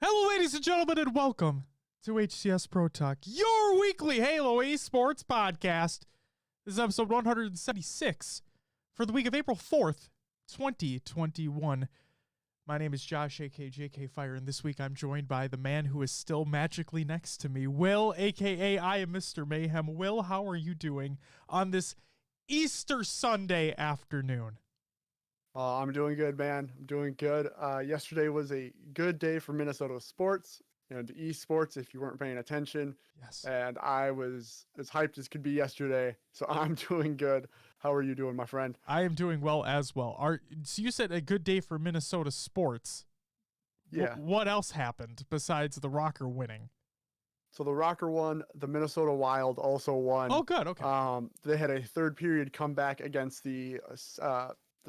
Hello, ladies and gentlemen, and welcome to HCS Pro Talk, your weekly Halo esports podcast. This is episode 176 for the week of April 4th, 2021. My name is Josh, aka JK Fire, and this week I'm joined by the man who is still magically next to me, Will, aka I am Mr. Mayhem. Will, how are you doing on this Easter Sunday afternoon? I'm doing good, man. I'm doing good. Yesterday was a good day for Minnesota sports and esports, if you weren't paying attention. Yes. And I was as hyped as could be yesterday, so I'm doing good. How are you doing, my friend? I am doing well as well. So you said a good day for Minnesota sports. Yeah. What else happened besides the Rocker winning? So the Rocker won. The Minnesota Wild also won. Oh, good. Okay. They had a third period comeback against the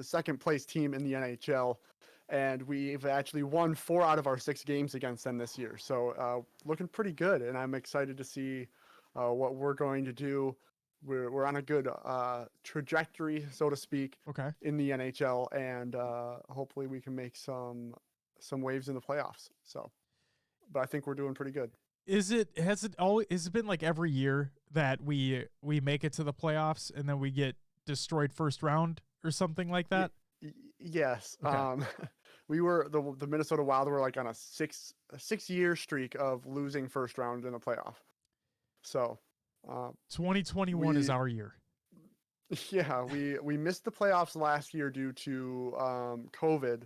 second place team in the NHL, and we've actually won 4 out of our 6 games against them this year. So looking pretty good, and I'm excited to see what we're going to do. We're on a good trajectory, so to speak, in the NHL, and hopefully we can make some waves in the playoffs. So, but I think we're doing pretty good. Has it been like every year that we make it to the playoffs and then we get destroyed first round or something like that? Yes. Okay. We were the Minnesota Wild were like on a 6-year streak of losing first round in the playoff. So 2021 is our year. Yeah, we missed the playoffs last year due to COVID.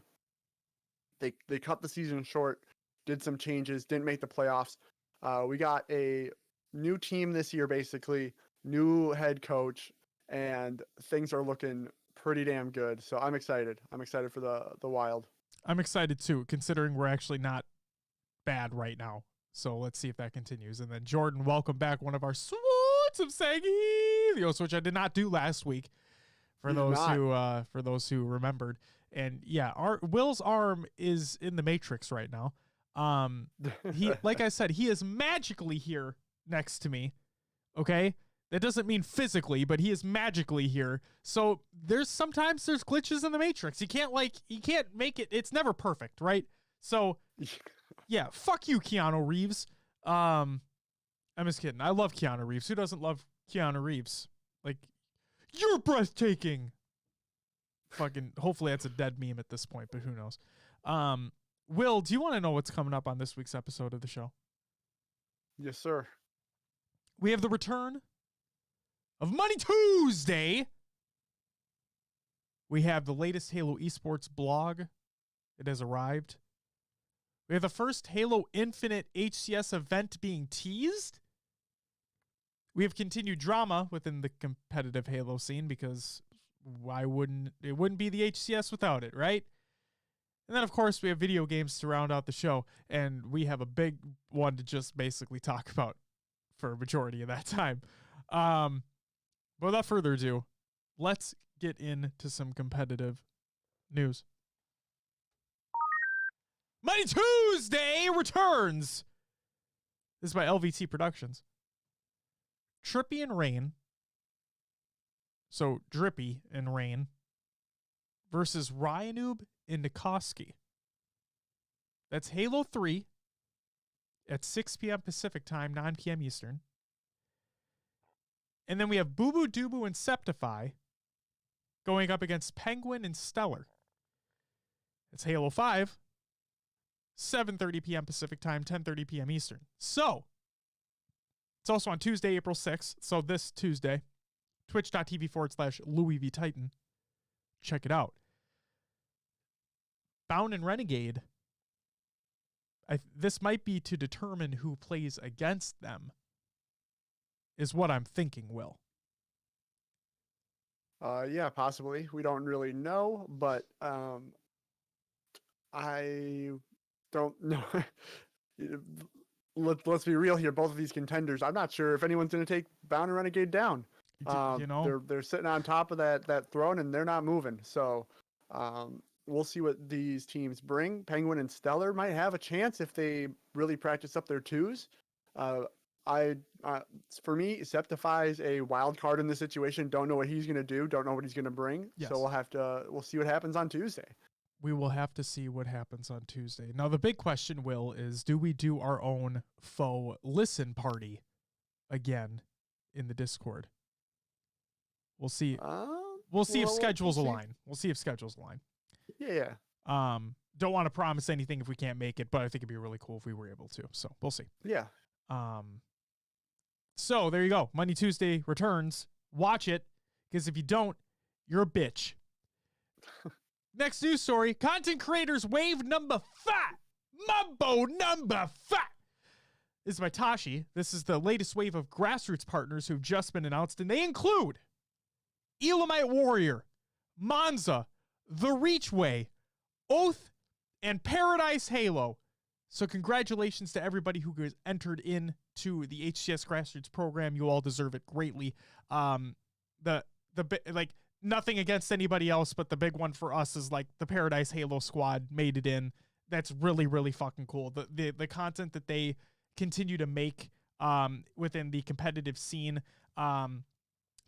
They cut the season short, did some changes, didn't make the playoffs. We got a new team this year, basically, new head coach, and things are looking pretty damn good. So I'm excited. I'm excited for the Wild. I'm excited too, considering we're actually not bad right now. So let's see if that continues. And then Jordan, welcome back. One of our swoots of Sagios, which I did not do last week. For those who remembered. And yeah, Will's arm is in the Matrix right now. He, like I said, he is magically here next to me. Okay. That doesn't mean physically, but he is magically here. So sometimes there's glitches in the Matrix. You can't make it. It's never perfect, right? So yeah, fuck you, Keanu Reeves. I'm just kidding. I love Keanu Reeves. Who doesn't love Keanu Reeves? Like, you're breathtaking. Fucking, hopefully that's a dead meme at this point, but who knows? Will, do you want to know what's coming up on this week's episode of the show? Yes, sir. We have the return of Money Tuesday. We have the latest Halo esports blog. It has arrived. We have the first Halo Infinite HCS event being teased. We have continued drama within the competitive Halo scene because it wouldn't be the HCS without it, right? And then, of course, we have video games to round out the show, and we have a big one to just basically talk about for a majority of that time. But without further ado, let's get into some competitive news. Money Tuesday returns. This is by LVT Productions. Trippy and Rain. So Drippy and Rain versus Ryanoob and Nikoski. That's Halo 3 at 6 p.m. Pacific time, 9 p.m. Eastern. And then we have Boo Boo Doo Boo and Septify going up against Penguin and Stellar. It's Halo 5, 7:30 p.m. Pacific time, 10:30 p.m. Eastern. So, it's also on Tuesday, April 6th. So this Tuesday, twitch.tv/Louis V Titan. Check it out. Bound and Renegade. This might be to determine who plays against them, is what I'm thinking, Will. Yeah, possibly. We don't really know, but I don't know. Let's be real here. Both of these contenders, I'm not sure if anyone's going to take Bound and Renegade down. They're sitting on top of that throne and they're not moving. So we'll see what these teams bring. Penguin and Stellar might have a chance if they really practice up their twos. For me, Septify is a wild card in this situation. Don't know what he's going to do. Don't know what he's going to bring. Yes. So we'll see what happens on Tuesday. We will have to see what happens on Tuesday. Now, the big question, Will, is do we do our own faux listen party again in the Discord? We'll see. We'll see if schedules align. We'll see if schedules align. Yeah. Don't want to promise anything if we can't make it, but I think it'd be really cool if we were able to. So we'll see. Yeah. So there you go. Monday Tuesday returns. Watch it, because if you don't, you're a bitch. Next news story: content creators wave number 5. Mambo number 5. This is by Tashi. This is the latest wave of grassroots partners who've just been announced, and they include Elamite Warrior, Monza, The Reachway, Oath, and Paradise Halo. So congratulations to everybody who has entered into the HCS Grassroots program. You all deserve it greatly. Nothing against anybody else, but the big one for us is like the Paradise Halo squad made it in. That's really, really fucking cool. The content that they continue to make within the competitive scene.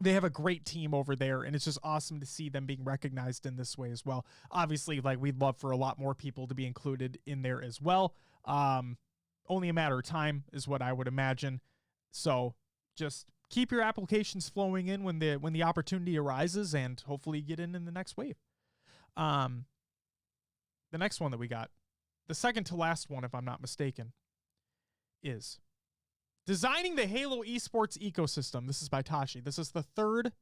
They have a great team over there, and it's just awesome to see them being recognized in this way as well. Obviously, like, we'd love for a lot more people to be included in there as well. Only a matter of time is what I would imagine. So just keep your applications flowing in when the opportunity arises, and hopefully get in the next wave. The next one that we got, the second to last one, if I'm not mistaken, is designing the Halo esports ecosystem. This is by Tashi. This is the third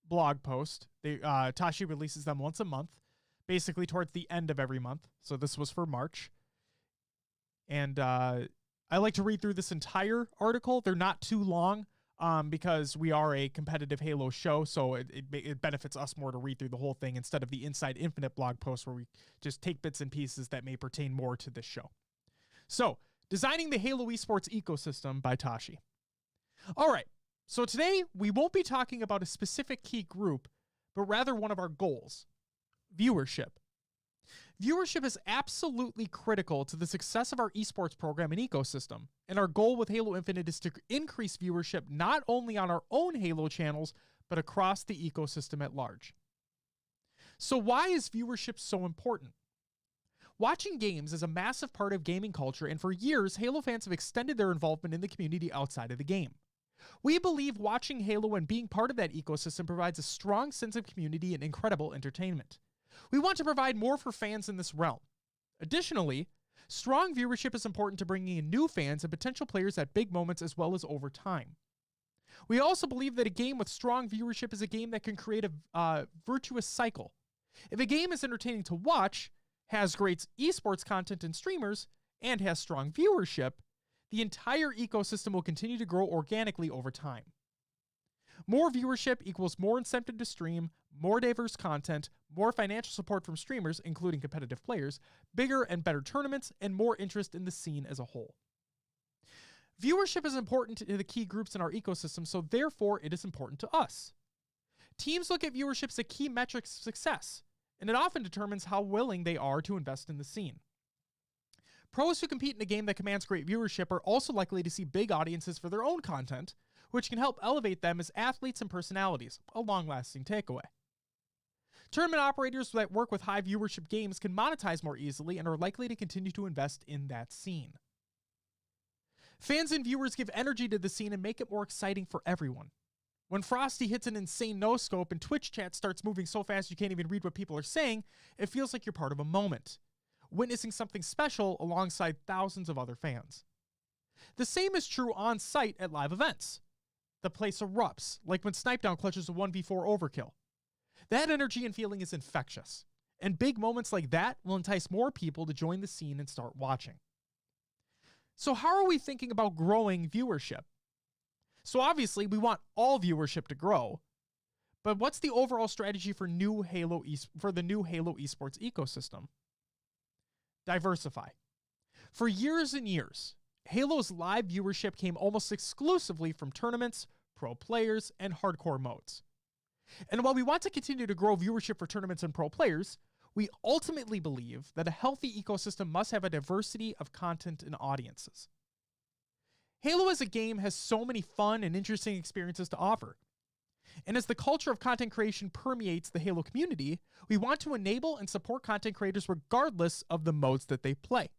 blog post. Tashi releases them once a month, basically towards the end of every month. So this was for March. And I like to read through this entire article. They're not too long because we are a competitive Halo show, so it benefits us more to read through the whole thing instead of the Inside Infinite blog post where we just take bits and pieces that may pertain more to this show. So, designing the Halo esports ecosystem by Tashi. All right, so today we won't be talking about a specific key group, but rather one of our goals: viewership. Viewership is absolutely critical to the success of our esports program and ecosystem, and our goal with Halo Infinite is to increase viewership not only on our own Halo channels, but across the ecosystem at large. So why is viewership so important? Watching games is a massive part of gaming culture, and for years, Halo fans have extended their involvement in the community outside of the game. We believe watching Halo and being part of that ecosystem provides a strong sense of community and incredible entertainment. We want to provide more for fans in this realm. Additionally, strong viewership is important to bringing in new fans and potential players at big moments as well as over time. We also believe that a game with strong viewership is a game that can create a virtuous cycle. If a game is entertaining to watch, has great esports content and streamers, and has strong viewership, the entire ecosystem will continue to grow organically over time. More viewership equals more incentive to stream, more diverse content, more financial support from streamers, including competitive players, bigger and better tournaments, and more interest in the scene as a whole. Viewership is important to the key groups in our ecosystem, so therefore it is important to us. Teams look at viewership as a key metric of success, and it often determines how willing they are to invest in the scene. Pros who compete in a game that commands great viewership are also likely to see big audiences for their own content, which can help elevate them as athletes and personalities, a long-lasting takeaway. Tournament operators that work with high viewership games can monetize more easily and are likely to continue to invest in that scene. Fans and viewers give energy to the scene and make it more exciting for everyone. When Frosty hits an insane no-scope and Twitch chat starts moving so fast you can't even read what people are saying, it feels like you're part of a moment, witnessing something special alongside thousands of other fans. The same is true on site at live events. The place erupts, like when Snipedown clutches a 1v4 overkill. That energy and feeling is infectious, and big moments like that will entice more people to join the scene and start watching. So how are we thinking about growing viewership? So obviously, we want all viewership to grow, but what's the overall strategy for the new Halo esports ecosystem? Diversify. For years and years, Halo's live viewership came almost exclusively from tournaments, pro players, and hardcore modes. And while we want to continue to grow viewership for tournaments and pro players, we ultimately believe that a healthy ecosystem must have a diversity of content and audiences. Halo as a game has so many fun and interesting experiences to offer. And as the culture of content creation permeates the Halo community, we want to enable and support content creators regardless of the modes that they play.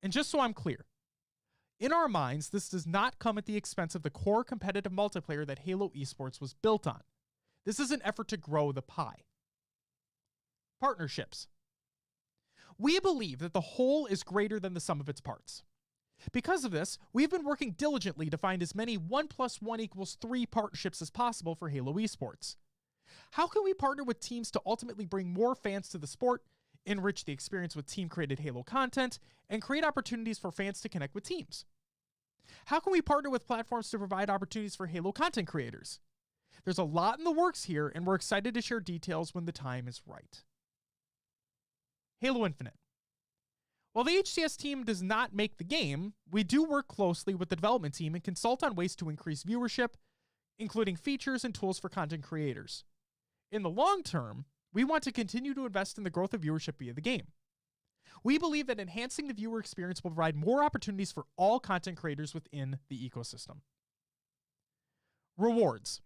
And just so I'm clear, in our minds, this does not come at the expense of the core competitive multiplayer that Halo Esports was built on. This is an effort to grow the pie. Partnerships. We believe that the whole is greater than the sum of its parts. Because of this, we've been working diligently to find as many 1 + 1 = 3 partnerships as possible for Halo Esports. How can we partner with teams to ultimately bring more fans to the sport, enrich the experience with team-created Halo content, and create opportunities for fans to connect with teams? How can we partner with platforms to provide opportunities for Halo content creators? There's a lot in the works here, and we're excited to share details when the time is right. Halo Infinite. While the HCS team does not make the game, we do work closely with the development team and consult on ways to increase viewership, including features and tools for content creators. In the long term, we want to continue to invest in the growth of viewership via the game. We believe that enhancing the viewer experience will provide more opportunities for all content creators within the ecosystem. Rewards.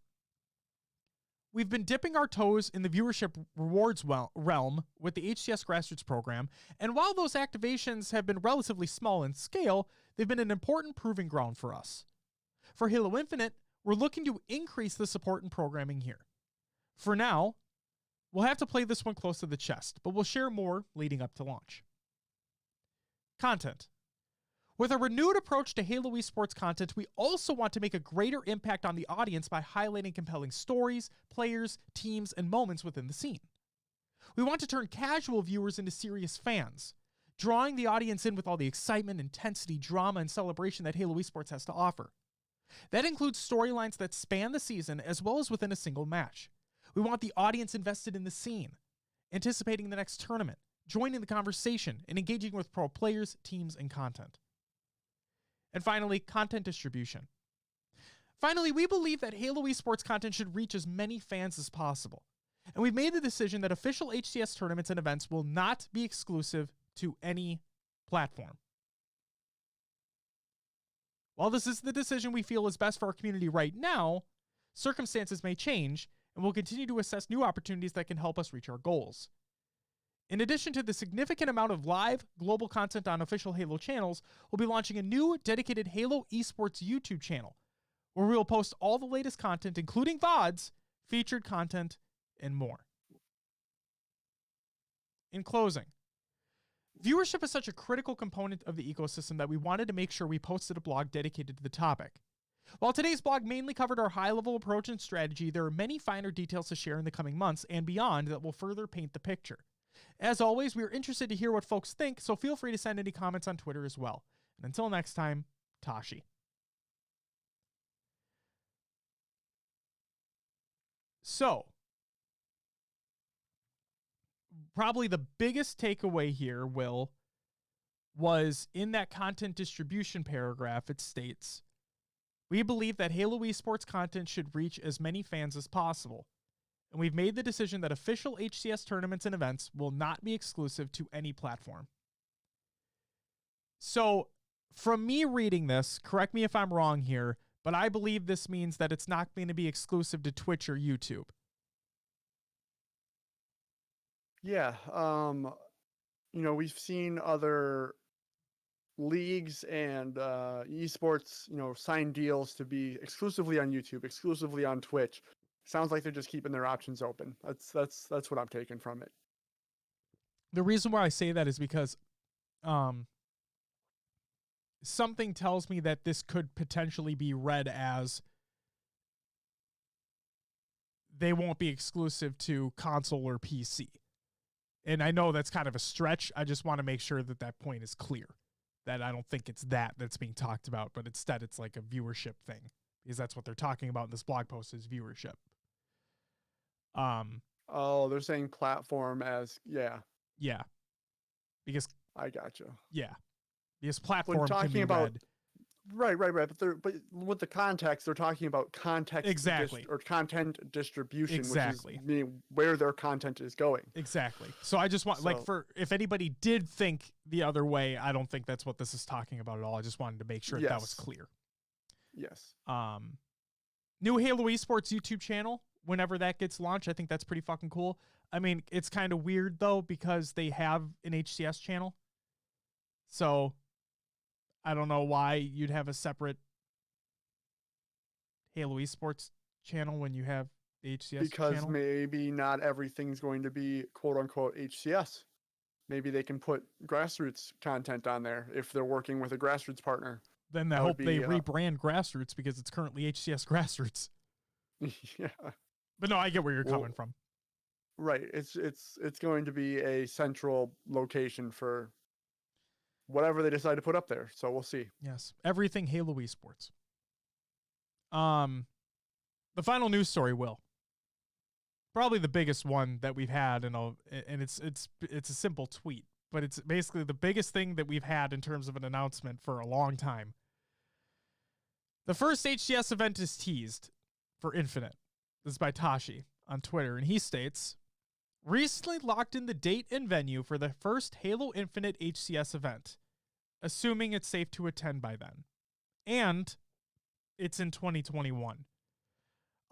We've been dipping our toes in the viewership rewards realm with the HCS Grassroots program, and while those activations have been relatively small in scale, they've been an important proving ground for us. For Halo Infinite, we're looking to increase the support and programming here. For now, we'll have to play this one close to the chest, but we'll share more leading up to launch. Content. With a renewed approach to Halo Esports content, we also want to make a greater impact on the audience by highlighting compelling stories, players, teams, and moments within the scene. We want to turn casual viewers into serious fans, drawing the audience in with all the excitement, intensity, drama, and celebration that Halo Esports has to offer. That includes storylines that span the season as well as within a single match. We want the audience invested in the scene, anticipating the next tournament, joining the conversation, and engaging with pro players, teams, and content. And finally, content distribution. Finally, we believe that Halo Esports content should reach as many fans as possible. And we've made the decision that official HCS tournaments and events will not be exclusive to any platform. While this is the decision we feel is best for our community right now, circumstances may change, and we'll continue to assess new opportunities that can help us reach our goals. In addition to the significant amount of live, global content on official Halo channels, we'll be launching a new dedicated Halo Esports YouTube channel, where we will post all the latest content, including VODs, featured content, and more. In closing, viewership is such a critical component of the ecosystem that we wanted to make sure we posted a blog dedicated to the topic. While today's blog mainly covered our high-level approach and strategy, there are many finer details to share in the coming months and beyond that will further paint the picture. As always, we are interested to hear what folks think, so feel free to send any comments on Twitter as well. And until next time, Tashi. So, probably the biggest takeaway here, Will, was in that content distribution paragraph, it states, we believe that Halo Esports content should reach as many fans as possible. And we've made the decision that official HCS tournaments and events will not be exclusive to any platform. So, from me reading this, correct me if I'm wrong here, but I believe this means that it's not going to be exclusive to Twitch or YouTube. Yeah, we've seen other leagues and esports, sign deals to be exclusively on YouTube, exclusively on Twitch. Sounds like they're just keeping their options open. That's what I'm taking from it. The reason why I say that is because something tells me that this could potentially be read as they won't be exclusive to console or PC. And I know that's kind of a stretch. I just want to make sure that that point is clear, that I don't think it's that's being talked about, but instead it's like a viewership thing, because that's what they're talking about in this blog post is viewership. They're saying platform as, yeah. Because I gotcha. Yeah. Because platform when talking can be about, read. Right. But with the context, they're talking about context exactly or content distribution, exactly, which is meaning where their content is going. Exactly. So I just want for if anybody did think the other way, I don't think that's what this is talking about at all. I just wanted to make sure that was clear. Yes. New Halo Esports YouTube channel, whenever that gets launched, I think that's pretty fucking cool. I mean, it's kind of weird, though, because they have an HCS channel. So, I don't know why you'd have a separate Halo Esports channel when you have the HCS because channel. maybe not everything's going to be quote-unquote HCS. Maybe they can put grassroots content on there if they're working with a grassroots partner. Then I hope they rebrand Grassroots because it's currently HCS Grassroots. Yeah. But no, I get where you're coming from. Right. It's going to be a central location for whatever they decide to put up there. So we'll see. Yes. Everything Halo Esports. The final news story, Will. Probably the biggest one that we've had, and it's a simple tweet, but it's basically the biggest thing that we've had in terms of an announcement for a long time. The first HCS event is teased for Infinite. This is by Tashi on Twitter, and he states, recently locked in the date and venue for the first Halo Infinite HCS event, assuming it's safe to attend by then. And it's in 2021.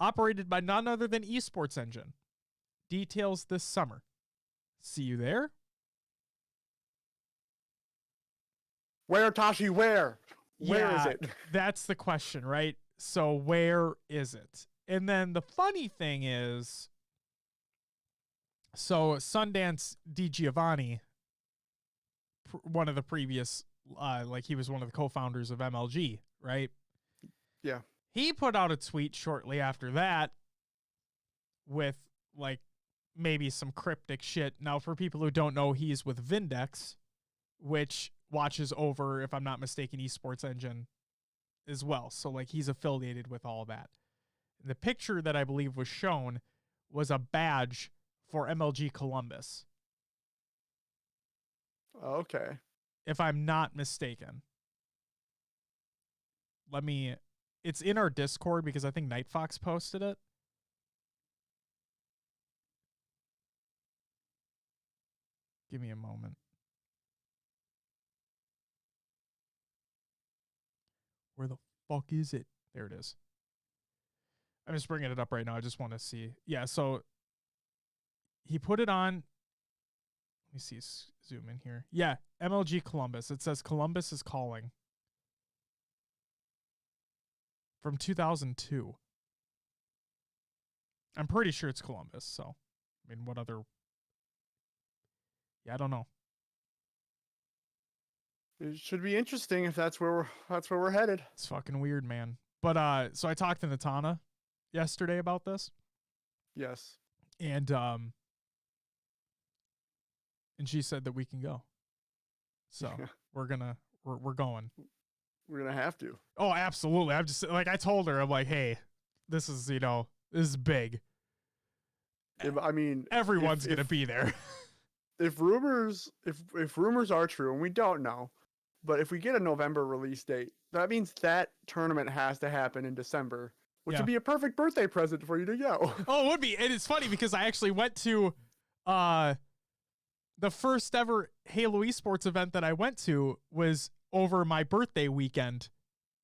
Operated by none other than Esports Engine. Details this summer. See you there? Where, Tashi, where? Where is it? That's the question, right? So where is it? And then the funny thing is, so Sundance DiGiovanni, one of the previous, he was one of the co-founders of MLG, right? Yeah. He put out a tweet shortly after that with maybe some cryptic shit. Now, for people who don't know, he's with Vindex, which watches over, if I'm not mistaken, Esports Engine as well. So he's affiliated with all that. The picture that I believe was shown was a badge for MLG Columbus. Okay. If I'm not mistaken. It's in our Discord because I think Nightfox posted it. Give me a moment. Where the fuck is it? There it is. I'm just bringing it up right now. I just want to see. Yeah, so he put it on. Let me see. Zoom in here. Yeah, MLG Columbus. It says Columbus is calling. From 2002. I'm pretty sure it's Columbus. So, I mean, what other? Yeah, I don't know. It should be interesting if that's where we're headed. It's fucking weird, man. But so I talked to Natana yesterday about this. Yes. And she said that we can go. So we're going. We're going. We're gonna have to. Oh, absolutely. I'm just I told her, I'm like, hey, this is this is big. I mean, everyone's gonna be there. If rumors are true, and we don't know, but if we get a November release date, that means that tournament has to happen in December, which would be a perfect birthday present for you to go. Oh, it would be. And it's funny because I actually went to the first ever Halo Esports event that I went to was over my birthday weekend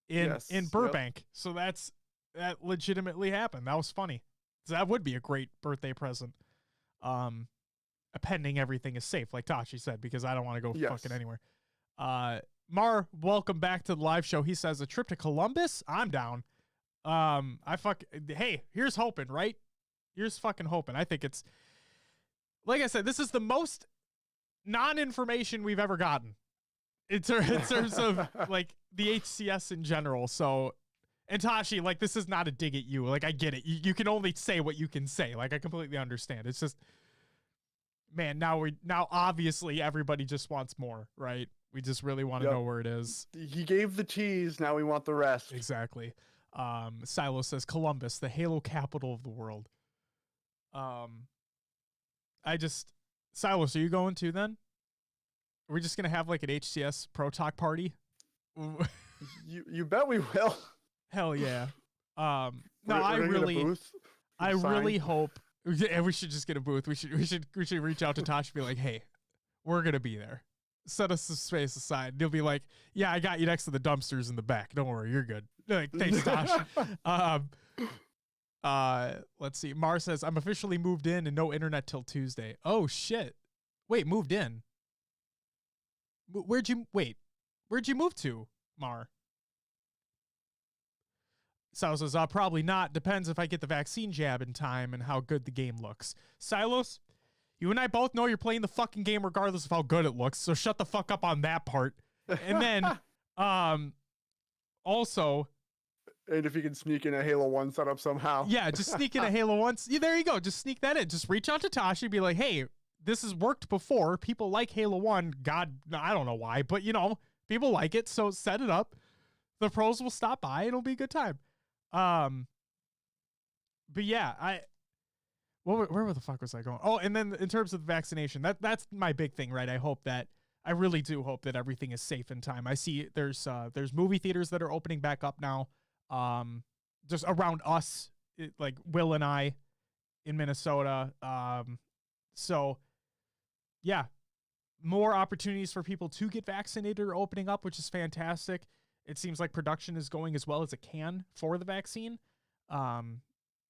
in Burbank. Yep. So that legitimately happened. That was funny. So that would be a great birthday present. Pending everything is safe, like Tashi said, because I don't want to go fucking anywhere. Mar, welcome back to the live show. He says a trip to Columbus. I'm down. Hey, here's hoping, right? Here's fucking hoping. I think it's, like I said, this is the most non-information we've ever gotten in terms of the HCS in general. So, and Tashi, this is not a dig at you. I get it. You can only say what you can say. I completely understand. It's just, man, now obviously everybody just wants more, right? We just really want to know where it is. He gave the tease. Now we want the rest. Exactly. Silo says Columbus, the Halo capital of the world. Silas, are you going to then? Are we just going to have an HCS Pro Talk party? You bet we will. Hell yeah. No, I really hope. Yeah, we should just get a booth. We should reach out to Tosh and be like, hey, we're going to be there. set us some space aside. And he'll be like, yeah, I got you next to the dumpsters in the back. Don't worry, you're good. Like, thanks, Tosh. Let's see. Mar says, I'm officially moved in and no internet till Tuesday. Oh, shit. Wait, moved in? Where'd you move to, Mar? Sal says, probably not. Depends if I get the vaccine jab in time and how good the game looks. Silos, you and I both know you're playing the fucking game regardless of how good it looks, so shut the fuck up on that part. And then, also... And if you can sneak in a Halo 1 setup somehow. Yeah, just sneak in a Halo 1. Yeah, there you go. Just sneak that in. Just reach out to Tasha and be like, hey, this has worked before. People like Halo 1. God, I don't know why, but, people like it, so set it up. The pros will stop by. It'll be a good time. But yeah, where the fuck was I going? Oh, and then in terms of the vaccination, that's my big thing, right? I really do hope that everything is safe in time. I see there's movie theaters that are opening back up now. Just around us, like Will and I in Minnesota. So yeah, more opportunities for people to get vaccinated are opening up, which is fantastic. It seems like production is going as well as it can for the vaccine,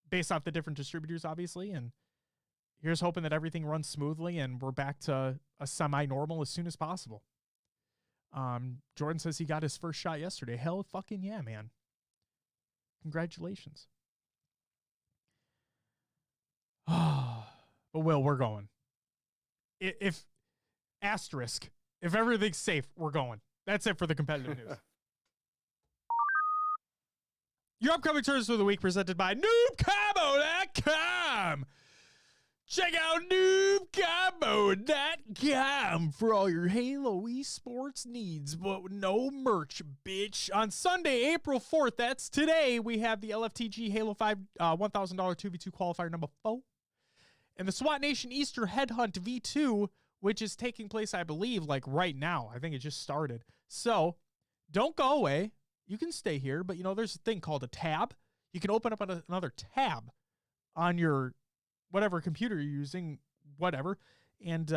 based off the different distributors, obviously. And here's hoping that everything runs smoothly and we're back to a semi-normal as soon as possible. Jordan says he got his first shot yesterday. Hell fucking yeah, man. Congratulations. But Will, we're going. If everything's safe, we're going. That's it for the competitive news. Your upcoming turns for the week presented by NoobCombo.com. Check out NoobCombo.com for all your Halo esports needs, but no merch, bitch. On Sunday, April 4th, that's today, we have the LFTG Halo 5 $1,000 2v2 qualifier number 4. And the SWAT Nation Easter Headhunt V2, which is taking place, I believe, like right now. I think it just started. So don't go away. You can stay here, but there's a thing called a tab. You can open up another tab on your whatever computer you're using, whatever, and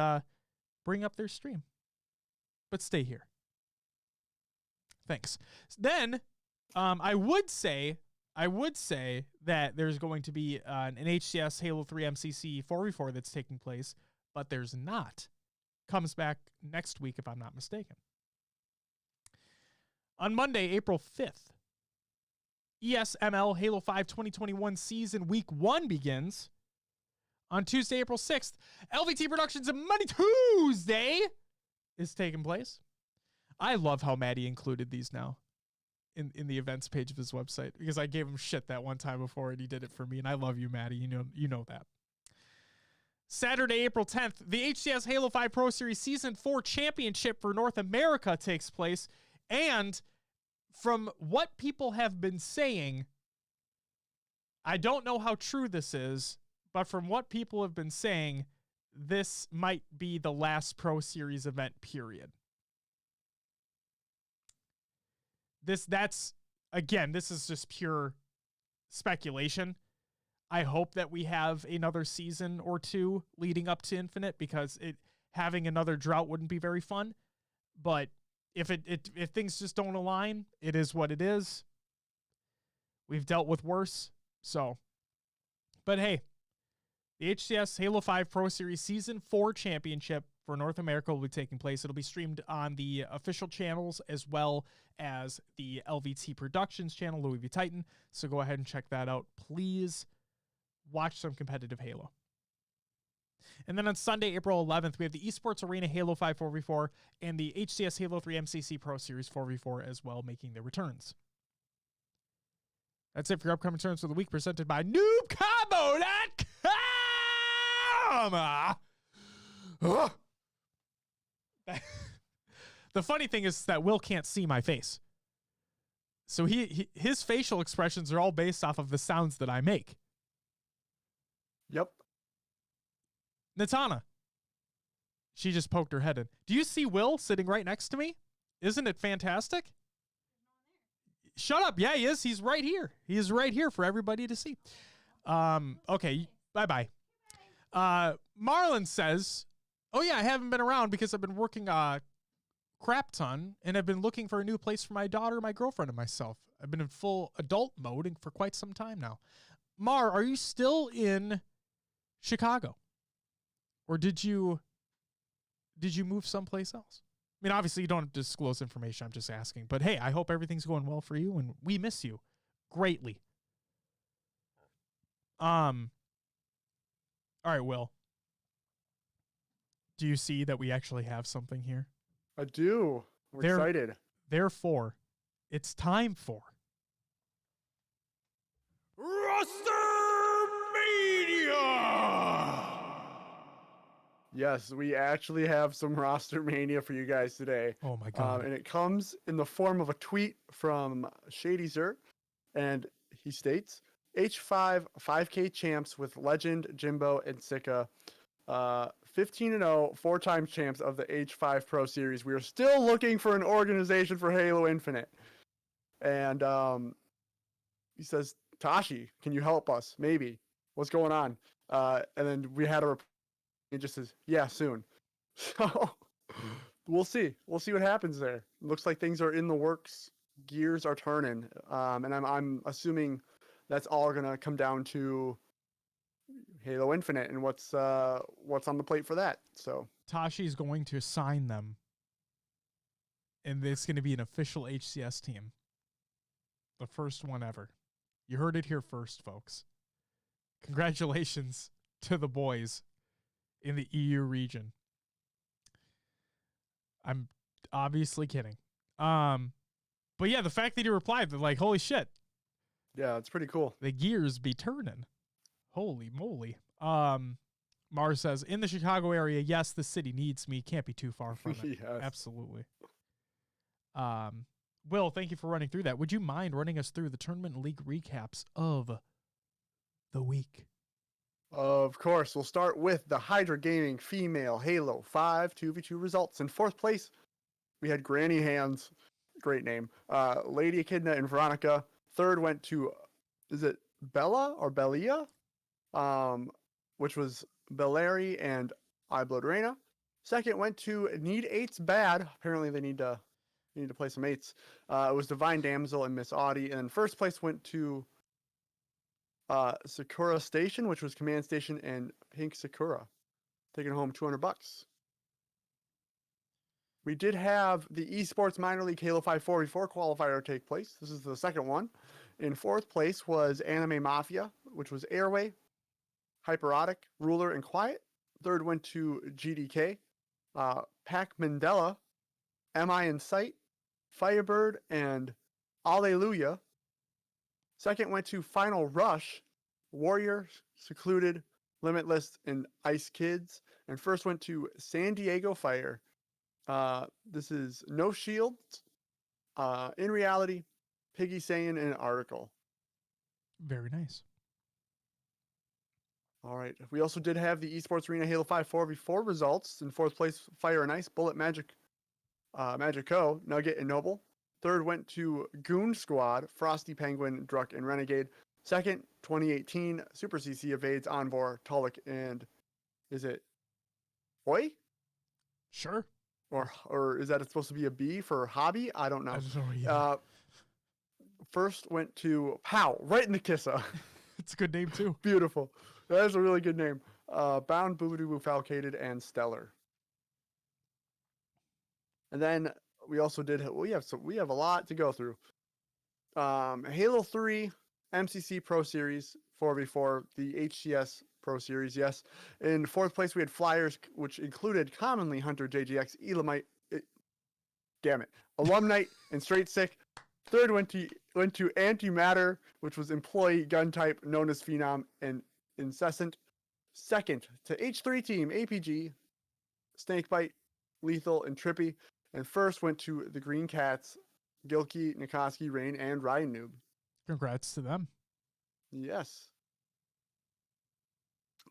bring up their stream. But stay here. Thanks. Then I would say that there's going to be an HCS Halo 3 MCC 4v4 that's taking place, but there's not. Comes back next week if I'm not mistaken. On Monday, April 5th, ESML Halo 5 2021 Season Week 1 begins. On Tuesday, April 6th, LVT Productions and Money Tuesday is taking place. I love how Maddie included these now in the events page of his website because I gave him shit that one time before and he did it for me, and I love you, Maddie. You know that. Saturday, April 10th, the HCS Halo 5 Pro Series Season 4 Championship for North America takes place. And from what people have been saying, I don't know how true this is, but from what people have been saying, this might be the last Pro Series event, period. This is just pure speculation. I hope that we have another season or two leading up to Infinite because having another drought wouldn't be very fun. But if things just don't align, it is what it is. We've dealt with worse. So, but hey, the HCS Halo 5 Pro Series Season 4 Championship for North America will be taking place. It'll be streamed on the official channels as well as the LVT Productions channel, Louis V. Titan. So go ahead and check that out. Please watch some competitive Halo. And then on Sunday, April 11th, we have the Esports Arena Halo 5 4v4 and the HCS Halo 3 MCC Pro Series 4v4 as well, making their returns. That's it for your upcoming turns for the week, presented by NoobCombo.com. The funny thing is that Will can't see my face. So his facial expressions are all based off of the sounds that I make. Yep. Natana. She just poked her head in. Do you see Will sitting right next to me? Isn't it fantastic? Shut up. Yeah, he is. He's right here. He is right here for everybody to see. Okay. Bye-bye. Marlon says, oh, yeah, I haven't been around because I've been working crap ton and have been looking for a new place for my daughter, my girlfriend, and myself. I've been in full adult mode for quite some time now. Mar, are you still in Chicago? Or did you move someplace else? I mean, obviously you don't have to disclose information. I'm just asking. But hey, I hope everything's going well for you, and we miss you greatly. All right, Will. Do you see that we actually have something here? I do. We're excited. Therefore, it's time for Rostermania! Yes, we actually have some roster mania for you guys today. Oh my God. And it comes in the form of a tweet from Shady Zer, and he states, H5 5K champs with Legend, Jimbo, and Sika. 15-0, 4-time champs of the H5 Pro Series. We are still looking for an organization for Halo Infinite. And he says, Tashi, can you help us? Maybe. What's going on? And then we had a report. It just says, yeah, soon. So we'll see. We'll see what happens there. Looks like things are in the works. Gears are turning. And I'm assuming that's all going to come down to Halo Infinite and what's on the plate for that. So Tashi's going to sign them, and it's going to be an official HCS team. The first one ever. You heard it here first, folks. Congratulations to the boys in the EU region. I'm obviously kidding. But yeah, the fact that he replied, like, holy shit. Yeah, it's pretty cool. The gears be turning. Holy moly. Mars says, in the Chicago area, yes, the city needs me. Can't be too far from it. Yes. Absolutely. Will, thank you for running through that. Would you mind running us through the tournament and league recaps of the week? Of course, we'll start with the Hydra Gaming Female Halo 5 2v2 results. In fourth place, we had Granny Hands, great name, Lady Echidna and Veronica. Third went to, is it Bella or Bellia? Which was Bellary and iBlood Reina. Second went to Need Eights Bad. Apparently they need to play some eights. It was Divine Damsel and Miss Audie. And then first place went to Sakura Station, which was Command Station, and Pink Sakura, taking home $200. We did have the Esports Minor League Halo 5 4v4 qualifier take place. This is the second one. In fourth place was Anime Mafia, which was Airway, Hyperotic, Ruler, and Quiet. Third went to GDK, Pac Mandela, Am I in Sight, Firebird, and Alleluia. Second went to Final Rush, Warrior, Secluded, Limitless, and Ice Kids. And first went to San Diego Fire. This is No Shields, In Reality, Piggy Saiyan, and Article. Very nice. All right. We also did have the Esports Arena Halo 5 4v4 results. In fourth place, Fire and Ice, Bullet Magic, Magico, Nugget, and Noble. Third went to Goon Squad, Frosty Penguin, Druck, and Renegade. Second, 2018, Super CC Evades, Envor, Tulik, and is it Oi? Sure. Or is that supposed to be a B for hobby? I don't know. I don't know either. First went to Pow, right in the Kissa. It's a good name too. Beautiful. That is a really good name. Bound, Boobadoo, Falcated, and Stellar. And then we also did, we have a lot to go through. Halo 3 MCC Pro Series 4v4, the HCS Pro Series, yes. In fourth place, we had Flyers, which included commonly Hunter, JGX, Elamite, Alumnite, and Straight Sick. Third went to Antimatter, which was employee gun type known as Phenom and Incessant. Second to H3 Team, APG, Snakebite, Lethal, and Trippy. And first went to the Green Cats, Gilkey, Nikoski, Rain, and Ryan Noob. Congrats to them. Yes.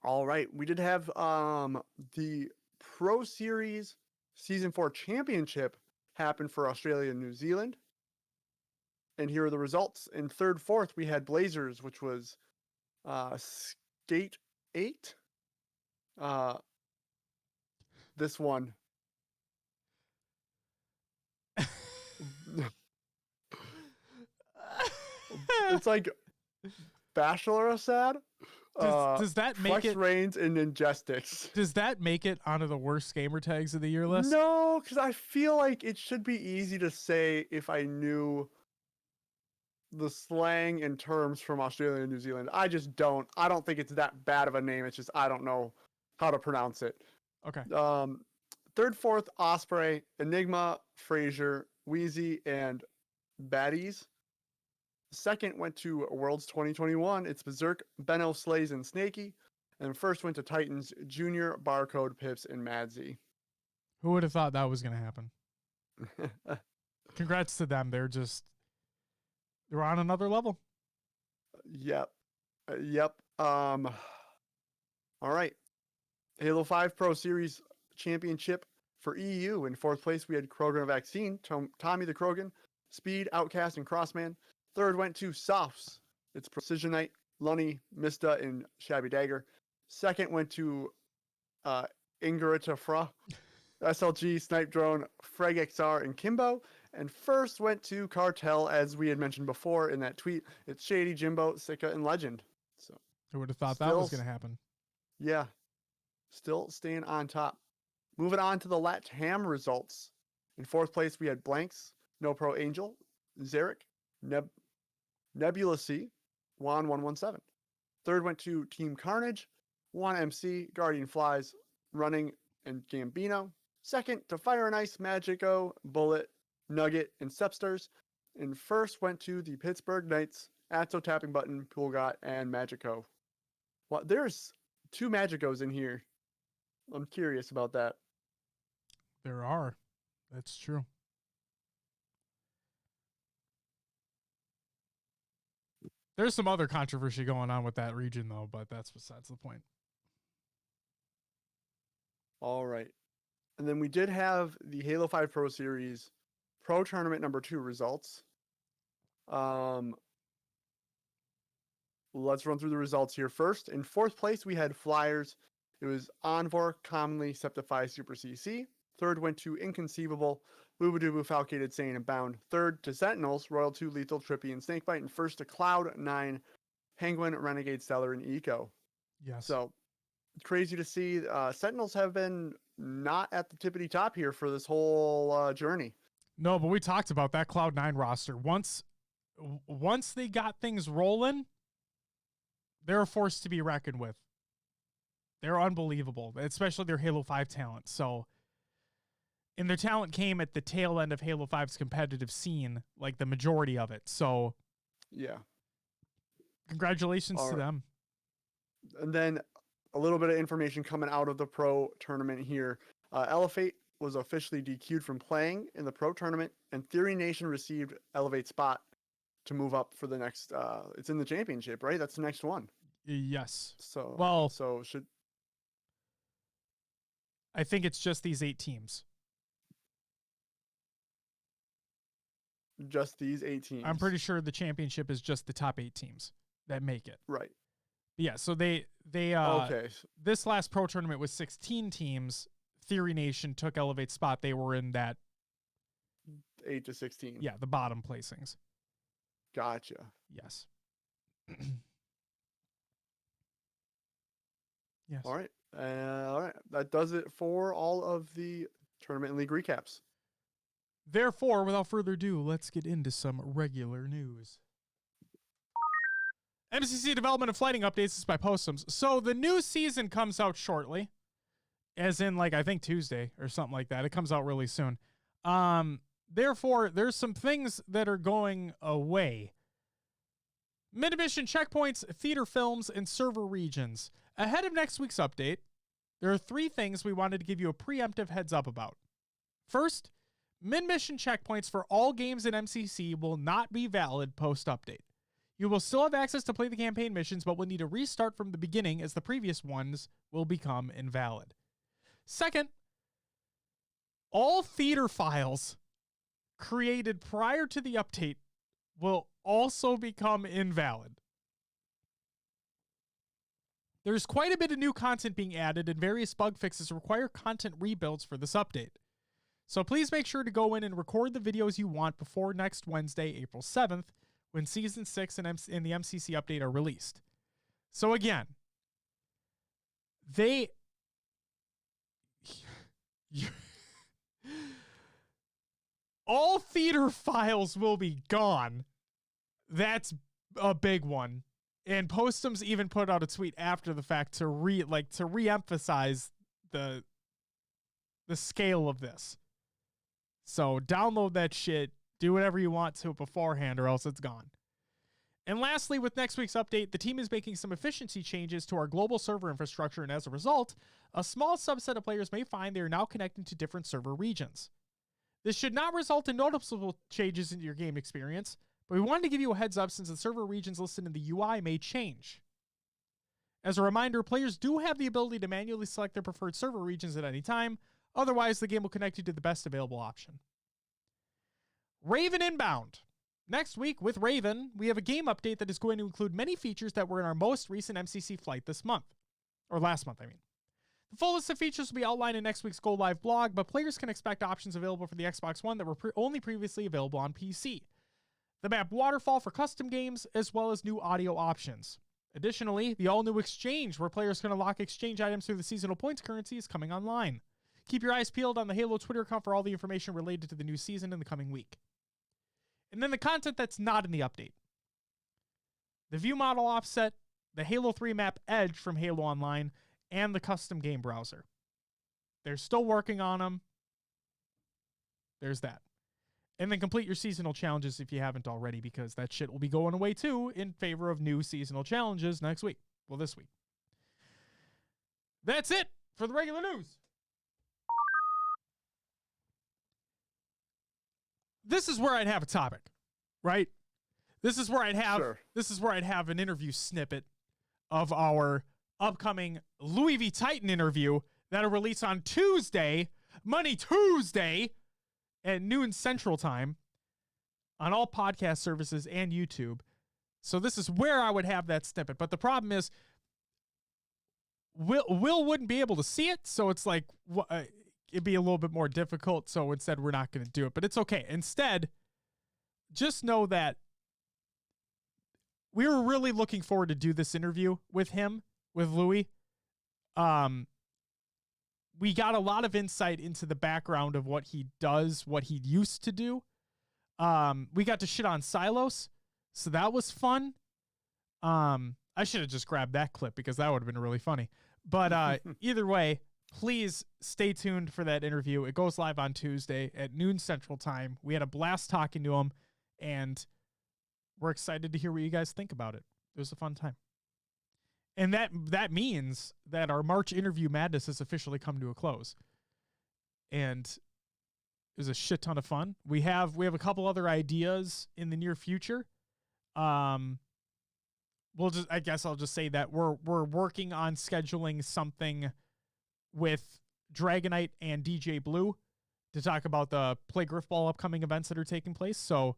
All right. We did have the Pro Series Season 4 Championship happen for Australia and New Zealand. And here are the results. In third, fourth, we had Blazers, which was Skate 8. This one. It's like Bachelor Assad. Does that make Flex it? Reigns and Ingestix. Does that make it onto the worst gamer tags of the year list? No, because I feel like it should be easy to say if I knew the slang and terms from Australia and New Zealand. I just don't. I don't think it's that bad of a name. It's just I don't know how to pronounce it. Okay. Third, fourth, Osprey, Enigma, Fraser, Wheezy, and Baddies. Second went to Worlds 2021. It's Berserk, Benno, Slays, and Snakey. And first went to Titans, Junior, Barcode, Pips, and Madsy. Who would have thought that was going to happen? Congrats to them. They're on another level. Yep. All right. Halo 5 Pro Series Championship for EU. In fourth place, we had Krogan and Vaccine, Tommy the Krogan, Speed, Outcast, and Crossman. Third went to Softs. It's Precision Knight, Lunny, Mista, and Shabby Dagger. Second went to Ingarita Fra, SLG, Snipe Drone, Freg XR, and Kimbo. And first went to Cartel, as we had mentioned before in that tweet. It's Shady, Jimbo, Sika, and Legend. So who would have thought that was going to happen? Yeah. Still staying on top. Moving on to the LATAM results. In fourth place, we had Blanks, No Pro Angel, Zarek, Nebula C, Juan 117. Third went to Team Carnage, Juan MC, Guardian Flies, Running, and Gambino. Second to Fire and Ice, Magico, Bullet, Nugget, and Sepsters. And first went to the Pittsburgh Knights, Atto Tapping Button, Poolgot, and Magico. Well, there's 2 Magicos in here. I'm curious about that. There are. That's true. There's some other controversy going on with that region, though, but that's besides the point. All right. And then we did have the Halo 5 Pro Series Pro Tournament number 2 results. Let's run through the results here first. In fourth place, we had Flyers. It was Onvor, commonly Septify Super CC. Third went to Inconceivable, Boobadooboo, Falcated, Sane, and Bound. Third to Sentinels, Royal 2, Lethal, Trippy, and Snakebite. And first to Cloud9, Penguin, Renegade, Stellar, and Eco. Yes. So, crazy to see. Sentinels have been not at the tippity top here for this whole journey. No, but we talked about that Cloud9 roster. Once they got things rolling, they're a force to be reckoned with. They're unbelievable, especially their Halo 5 talent. So, and their talent came at the tail end of Halo 5's competitive scene, like the majority of it. So, yeah. Congratulations to them. And then a little bit of information coming out of the pro tournament here. Elevate was officially DQ'd from playing in the pro tournament, and Theory Nation received Elevate spot to move up for the next. It's in the championship, right? That's the next one. Yes. So should. I think it's just these 8 teams. Just these 8 teams. I'm pretty sure the championship is just the top 8 teams that make it. Right. Yeah, so they okay. This last pro tournament was 16 teams. Theory Nation took Elevate spot. They were in that 8 to 16. Yeah, the bottom placings. Gotcha. Yes. Yes. All right. That does it for all of the tournament and league recaps. Therefore, without further ado, let's get into some regular news. MCC development and flighting updates is by Postums. So the new season comes out shortly, as in I think Tuesday or something like that. It comes out really soon. Therefore, there's some things that are going away. Mid-mission checkpoints, theater films, and server regions. Ahead of next week's update, there are 3 things we wanted to give you a preemptive heads up about. First, mid-mission checkpoints for all games in MCC will not be valid post-update. You will still have access to play the campaign missions, but will need to restart from the beginning as the previous ones will become invalid. Second, all theater files created prior to the update will also become invalid. There's quite a bit of new content being added, and various bug fixes require content rebuilds for this update. So please make sure to go in and record the videos you want before next Wednesday, April 7th, when Season 6 and the MCC update are released. So again, all theater files will be gone. That's a big one. And Postum's even put out a tweet after the fact to re-emphasize the scale of this. So download that shit, do whatever you want to it beforehand, or else it's gone. And lastly, with next week's update, the team is making some efficiency changes to our global server infrastructure, and as a result, a small subset of players may find they are now connected to different server regions. This should not result in noticeable changes in your game experience, but we wanted to give you a heads up since the server regions listed in the UI may change. As a reminder, players do have the ability to manually select their preferred server regions at any time. Otherwise, the game will connect you to the best available option. Raven Inbound. Next week with Raven, we have a game update that is going to include many features that were in our most recent MCC flight this month. Or last month, I mean. The full list of features will be outlined in next week's Go Live blog, but players can expect options available for the Xbox One that were only previously available on PC. The map Waterfall for custom games, as well as new audio options. Additionally, the all-new Exchange, where players can unlock exchange items through the seasonal points currency, is coming online. Keep your eyes peeled on the Halo Twitter account for all the information related to the new season in the coming week. And then the content that's not in the update. The view model offset, the Halo 3 map Edge from Halo Online, and the custom game browser. They're still working on them. There's that. And then complete your seasonal challenges if you haven't already, because that shit will be going away too in favor of new seasonal challenges next week. Well, this week. That's it for the regular news. This is where I'd have a topic, right? This is where I'd have an interview snippet of our upcoming Louis V. Titan interview that'll release on Tuesday, Money Tuesday, at noon Central Time on all podcast services and YouTube. So this is where I would have that snippet. But the problem is, Will wouldn't be able to see it, so it's like it'd be a little bit more difficult. So instead, we're not going to do it. But it's okay. Instead, just know that we were really looking forward to do this interview with him, with Louis. We got a lot of insight into the background of what he does, what he used to do. We got to shit on Silos, so that was fun. I should have just grabbed that clip because that would have been really funny. But either way, please stay tuned for that interview. It goes live on Tuesday at noon Central Time. We had a blast talking to him, and we're excited to hear what you guys think about it. It was a fun time. And that means that our March interview madness has officially come to a close. And it was a shit ton of fun. We have a couple other ideas in the near future. I guess I'll just say that we're working on scheduling something with Dragonite and DJ Blue to talk about the Play Griffball upcoming events that are taking place. So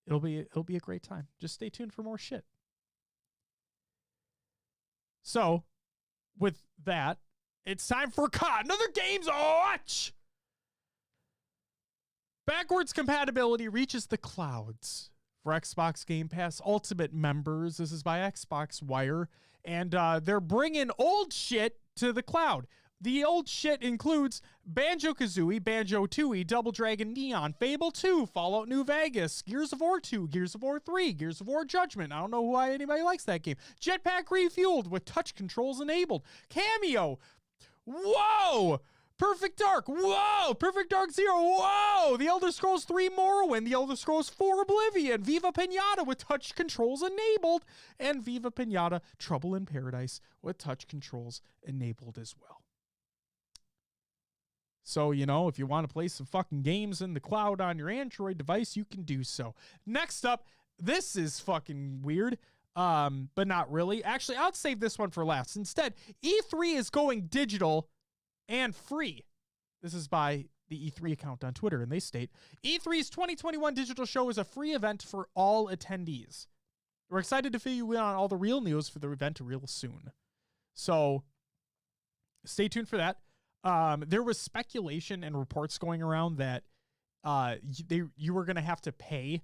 it'll be a great time. Just stay tuned for more shit. So, with that, it's time for another Games Watch! Backwards compatibility reaches the clouds for Xbox Game Pass Ultimate members. This is by Xbox Wire, and they're bringing old shit to the cloud. The old shit includes Banjo-Kazooie, Banjo-Tooie, Double Dragon Neon, Fable 2, Fallout New Vegas, Gears of War 2, Gears of War 3, Gears of War Judgment. I don't know why anybody likes that game. Jetpack Refueled with touch controls enabled. Cameo. Whoa! Perfect Dark. Whoa! Perfect Dark Zero. Whoa! The Elder Scrolls 3 Morrowind, The Elder Scrolls 4 Oblivion, Viva Pinata with touch controls enabled, and Viva Pinata Trouble in Paradise with touch controls enabled as well. So, if you want to play some fucking games in the cloud on your Android device, you can do so. Next up, this is fucking weird, but not really. Actually, I'll save this one for last. Instead, E3 is going digital and free. This is by the E3 account on Twitter, and they state, E3's 2021 digital show is a free event for all attendees. We're excited to fill you in on all the real news for the event real soon. So, stay tuned for that. There was speculation and reports going around that you were going to have to pay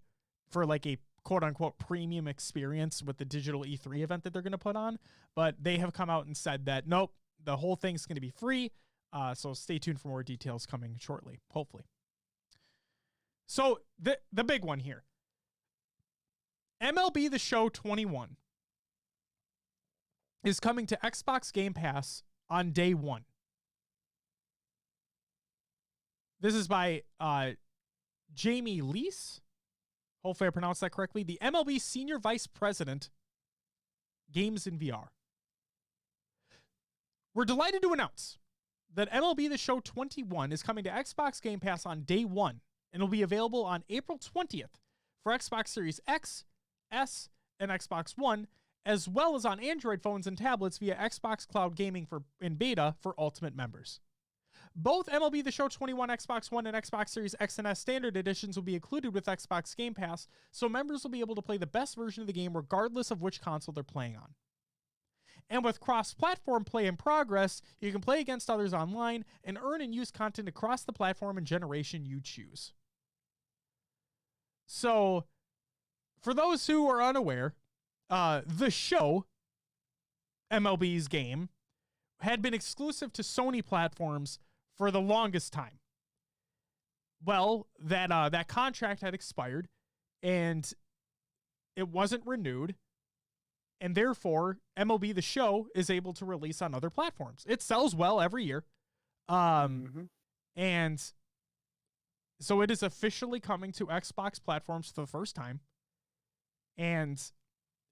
for like a quote unquote premium experience with the digital E3 event that they're going to put on. But they have come out and said that, nope, the whole thing's going to be free. So stay tuned for more details coming shortly, hopefully. So the big one here, MLB The Show 21 is coming to Xbox Game Pass on day one. This is by Jamie Lease. Hopefully I pronounced that correctly. The MLB Senior Vice President, Games in VR. We're delighted to announce that MLB The Show 21 is coming to Xbox Game Pass on day one, and will be available on April 20th for Xbox Series X, S, and Xbox One, as well as on Android phones and tablets via Xbox Cloud Gaming in beta for Ultimate members. Both MLB The Show 21 Xbox One and Xbox Series X and S standard editions will be included with Xbox Game Pass, so members will be able to play the best version of the game regardless of which console they're playing on. And with cross-platform play in progress, you can play against others online and earn and use content across the platform and generation you choose. So, for those who are unaware, The Show, MLB's game, had been exclusive to Sony platforms for the longest time. Well, that contract had expired, and it wasn't renewed, and therefore MLB The Show is able to release on other platforms. It sells well every year, and so it is officially coming to Xbox platforms for the first time, and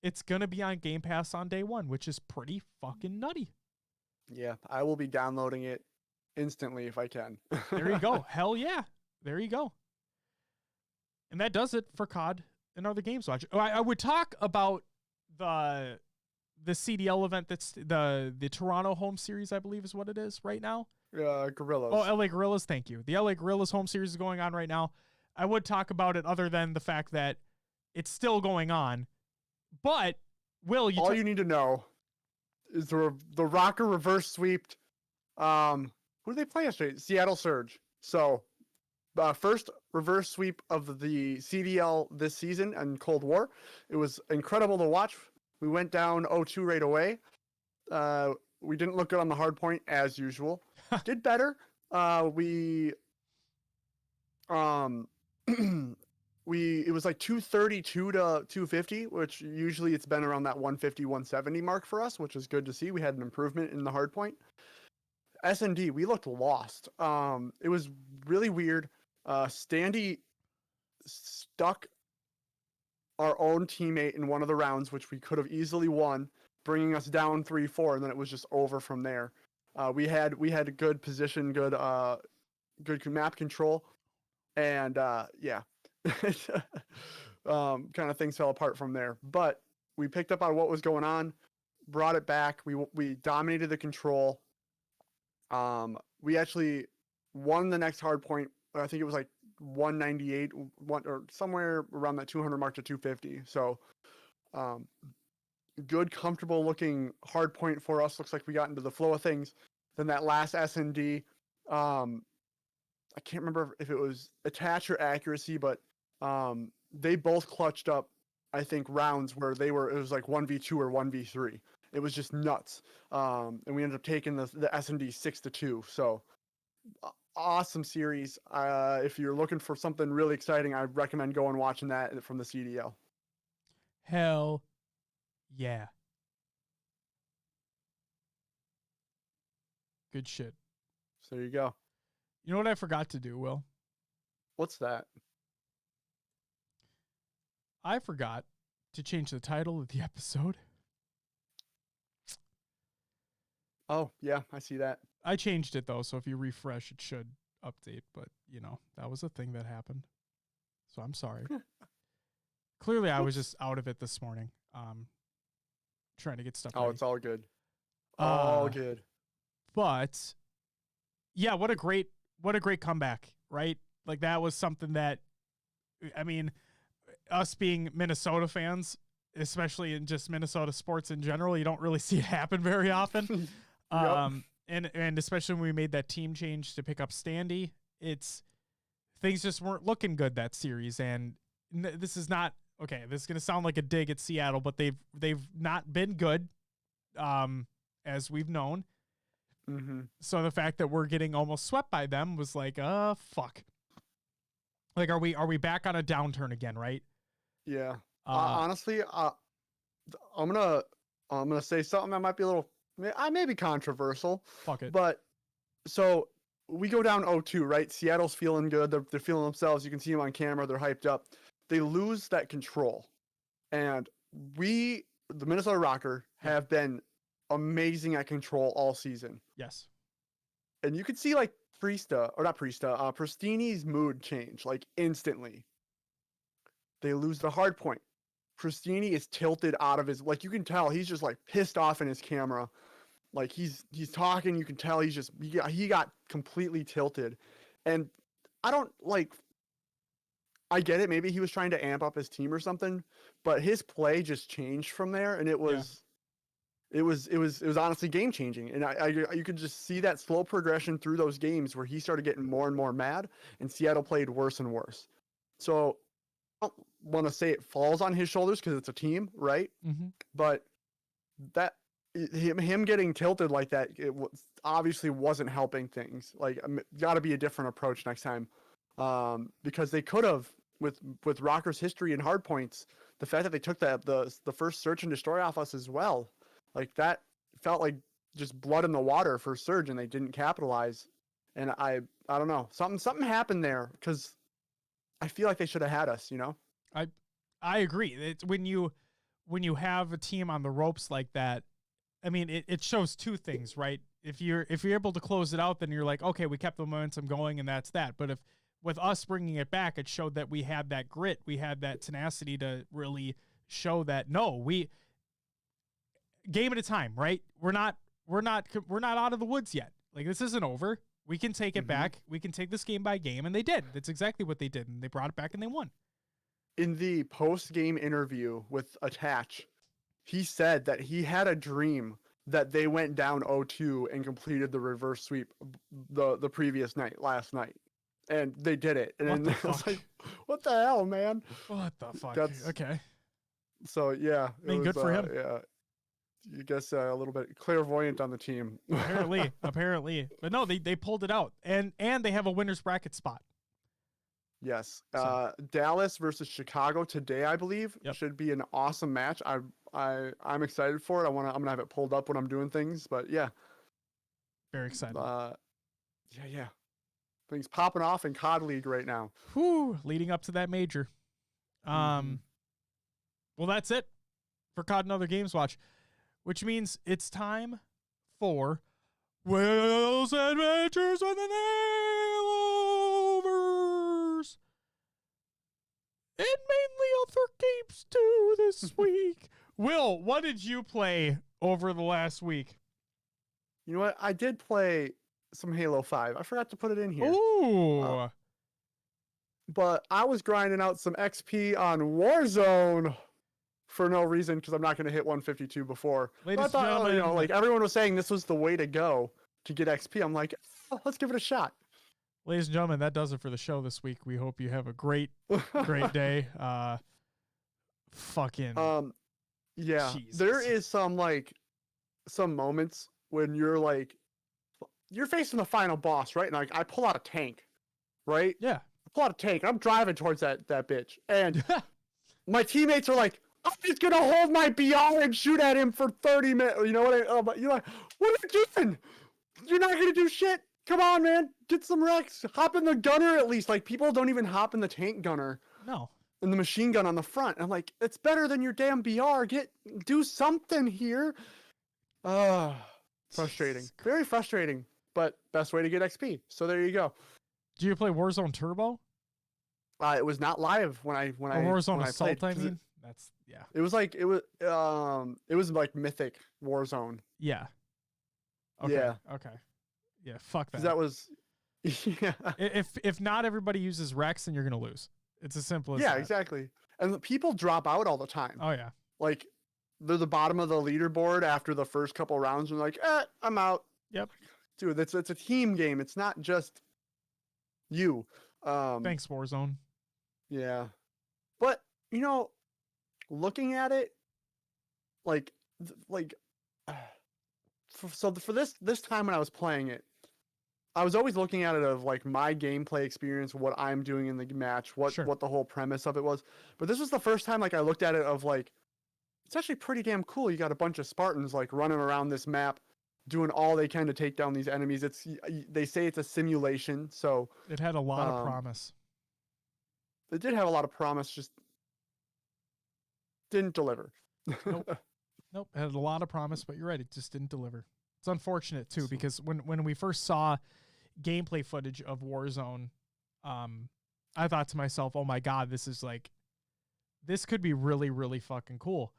it's gonna be on Game Pass on day one, which is pretty fucking nutty. Yeah, I will be downloading it instantly if I can. There you go. Hell yeah. There you go. And that does it for COD and other games watch. I would talk about the CDL event that's the Toronto home series, I believe is what it is right now. Gorillas. Oh, LA Gorillas, thank you. The LA Gorillas home series is going on right now. I would talk about it other than the fact that it's still going on. But, Will, all you need to know is the Rocker reverse sweeped. Who did they play yesterday? Seattle Surge. So, first reverse sweep of the CDL this season in Cold War. It was incredible to watch. We went down 0-2 right away. We didn't look good on the hard point as usual. Did better. It was like 232 to 250, which usually it's been around that 150, 170 mark for us, which is good to see. We had an improvement in the hard point. S&D, we looked lost. It was really weird. Standy stuck our own teammate in one of the rounds, which we could have easily won, bringing us down 3-4, and then it was just over from there. We had a good position, good map control, and yeah, kind of things fell apart from there. But we picked up on what was going on, brought it back. We dominated the control. We actually won the next hard point. I think it was like 198, or somewhere around that 200 mark to 250. So, good, comfortable looking hard point for us. Looks like we got into the flow of things. Then that last S&D, I can't remember if it was attach or accuracy, but they both clutched up, I think, rounds where it was like 1v2 or 1v3. It was just nuts. And we ended up taking the S&D 6-2. So awesome series. If you're looking for something really exciting, I recommend going and watching that from the CDL. Hell yeah. Good shit. So there you go. You know what I forgot to do, Will? What's that? I forgot to change the title of the episode. Oh, yeah, I see that. I changed it, though, so if you refresh, it should update. But, that was a thing that happened. So I'm sorry. Clearly, I was just out of it this morning, trying to get stuff ready. It's all good. All good. But, yeah, what a great comeback, right? Like, that was something that, I mean, us being Minnesota fans, especially in just Minnesota sports in general, you don't really see it happen very often. Yep. And especially when we made that team change to pick up Standy, things just weren't looking good that series. And this is not okay, this is gonna sound like a dig at Seattle, but they've not been good, as we've known. Mm-hmm. So the fact that we're getting almost swept by them was like, fuck. Like, are we back on a downturn again, right? Yeah. Honestly, I'm gonna say something that might be a little, I may be controversial, fuck it. but so we go down 0-2, right? Seattle's feeling good. They're feeling themselves. You can see them on camera. They're hyped up. They lose that control, and the Minnesota Rocker, have been amazing at control all season. Yes. And you could see like Pristini's mood change like instantly. They lose the hard point. Pristini is tilted out of his, like, you can tell he's just like pissed off in his camera. Like he's talking, you can tell he got completely tilted. And I don't like, I get it, maybe he was trying to amp up his team or something, but his play just changed from there, and it was honestly game changing. And you could just see that slow progression through those games where he started getting more and more mad, and Seattle played worse and worse. So I don't want to say it falls on his shoulders because it's a team, right? Mm-hmm. But that him getting tilted like that, obviously wasn't helping things. Like, got to be a different approach next time, because they could have, with Rocker's history and hard points, the fact that they took the first search and destroy off us as well, like that felt like just blood in the water for Surge, and they didn't capitalize. And I don't know, something happened there, because I feel like they should have had us, you know? I agree. It's when you have a team on the ropes like that, I mean, it shows two things, right? If you're able to close it out, then you're like, okay, we kept the momentum going, and that's that. But if with us bringing it back, it showed that we had that grit, we had that tenacity to really show that we game at a time, right? We're not out of the woods yet. Like, this isn't over. We can take it back. We can take this game by game, and they did. That's exactly what they did, and they brought it back and they won. In the post-game interview with Attach, he said that he had a dream that they went down 0-2 and completed the reverse sweep the previous night, last night. And they did it. And then I was like, what the hell, man? What the fuck? Okay. So, yeah. I mean, good for him. Yeah. You guess a little bit clairvoyant on the team. Apparently. But no, they pulled it out. And they have a winner's bracket spot. Yes. Dallas versus Chicago today, I believe, should be an awesome match. I'm excited for it. I'm gonna have it pulled up when I'm doing things, but yeah. Very excited. Yeah. Things popping off in COD League right now. Whew, leading up to that major. Well, that's it for COD and Other Games Watch, which means it's time for Will's Adventures with the Nailovers. And mainly other games too this week. Will, what did you play over the last week? You know what? I did play some Halo 5. I forgot to put it in here. Ooh. But I was grinding out some XP on Warzone for no reason, because I'm not going to hit 152 before. Ladies and gentlemen, like everyone was saying this was the way to go to get XP. I'm like, let's give it a shot. Ladies and gentlemen, that does it for the show this week. We hope you have a great day. Yeah. Jesus. There is some moments when you're facing the final boss, right? And I pull out a tank, right? Yeah. I pull out a tank. I'm driving towards that bitch, and my teammates are like, I'm just gonna hold my BR and shoot at him for 30 minutes. You know what? But you're like, what are you doing? You're not gonna do shit. Come on, man. Get some wrecks. Hop in the gunner at least. Like, people don't even hop in the tank gunner. No. And the machine gun on the front. I'm like, it's better than your damn BR. Do something here. Frustrating. Very frustrating. But best way to get XP. So there you go. Do you play Warzone Turbo? It was not live when I Warzone Assault, played, I mean. That's It was like Mythic Warzone. Yeah. Okay. Yeah. Okay. Yeah, fuck that. That was yeah. If not everybody uses Rex, then you're gonna lose. It's as simple as that. Yeah, exactly. And people drop out all the time. Oh yeah. Like, they're the bottom of the leaderboard after the first couple rounds and like, I'm out. Yep. Dude, it's a team game. It's not just you. Thanks, Warzone. Yeah. But, you know, looking at it, like, for this time when I was playing it, I was always looking at it of like my gameplay experience, what I'm doing in the match, what Sure. what the whole premise of it was. But this was the first time like I looked at it of like, it's actually pretty damn cool. You got a bunch of Spartans like running around this map, doing all they can to take down these enemies. They say it's a simulation, so It had a lot of promise. it did have a lot of promise, just didn't deliver. Nope. It had a lot of promise, but you're right. It just didn't deliver. It's unfortunate too, because when we first saw gameplay footage of Warzone, I thought to myself, oh my God, this could be really, really fucking cool.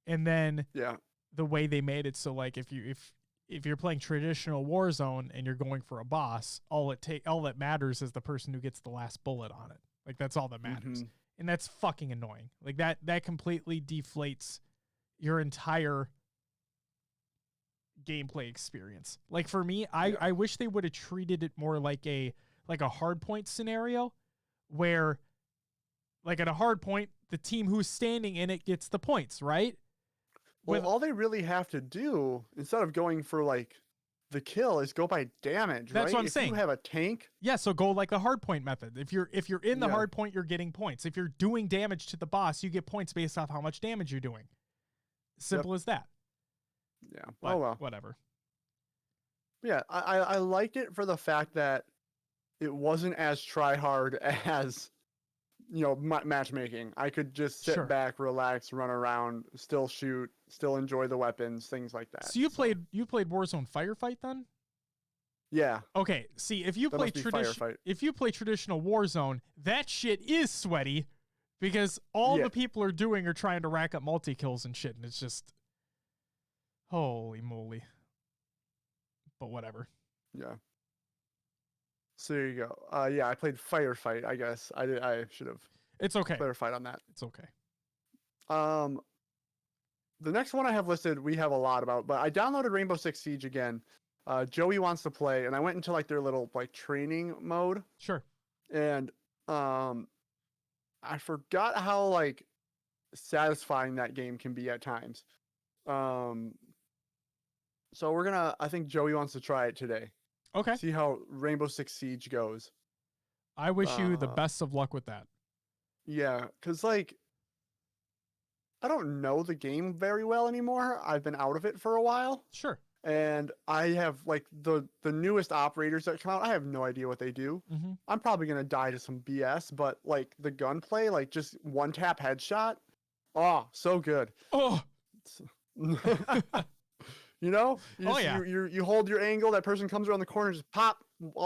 And then Yeah. the way they made it, so like if you're playing traditional Warzone and you're going for a boss, all that matters is the person who gets the last bullet on it. Like that's all that matters. Mm-hmm. And that's fucking annoying. Like that completely deflates your entire gameplay experience. Like for me, I wish they would have treated it more like a hard point scenario, where like at a hard point, the team who's standing in it gets the points, right? Well, all they really have to do, instead of going for like the kill, is go by damage. That's right? what I'm saying. If you have a tank, yeah, so go like the hard point method. If you're in the hard point, you're getting points. If you're doing damage to the boss, you get points based off how much damage you're doing. Simple as that. Yeah. But oh well. Whatever. Yeah, I liked it for the fact that it wasn't as try hard as matchmaking. I could just sit back, relax, run around, still shoot, still enjoy the weapons, things like that. So you played Warzone Firefight then? Yeah. Okay. See, if you play traditional Warzone, that shit is sweaty, because all the people are doing are trying to rack up multi kills and shit, and it's just holy moly. But whatever. Yeah. So there you go. Yeah, I played Firefight. I guess I should have. It's okay. Clarified on that. It's okay. The next one I have listed, we have a lot about, but I downloaded Rainbow Six Siege again. Joey wants to play, and I went into like their little like training mode. Sure. And I forgot how like satisfying that game can be at times. So I think Joey wants to try it today. Okay. See how Rainbow Six Siege goes. I wish you the best of luck with that. Yeah, because like, I don't know the game very well anymore. I've been out of it for a while. Sure. And I have like the newest operators that come out. I have no idea what they do. Mm-hmm. I'm probably going to die to some BS, but like the gunplay, like just one tap headshot. Oh, so good. Oh. You hold your angle, that person comes around the corner, just pop.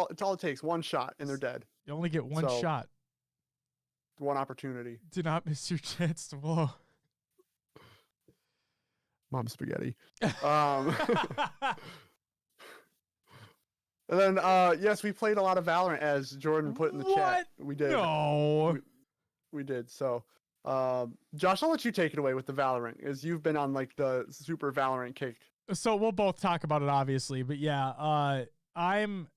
It's all it takes. One shot and they're dead. You only get one shot. One opportunity. Do not miss your chance to blow. Mom spaghetti. And then, yes, we played a lot of Valorant, as Jordan put in the chat. We did. No. We did. So, Josh, I'll let you take it away with the Valorant, as you've been on like the super Valorant kick. So we'll both talk about it, obviously, but yeah, okay,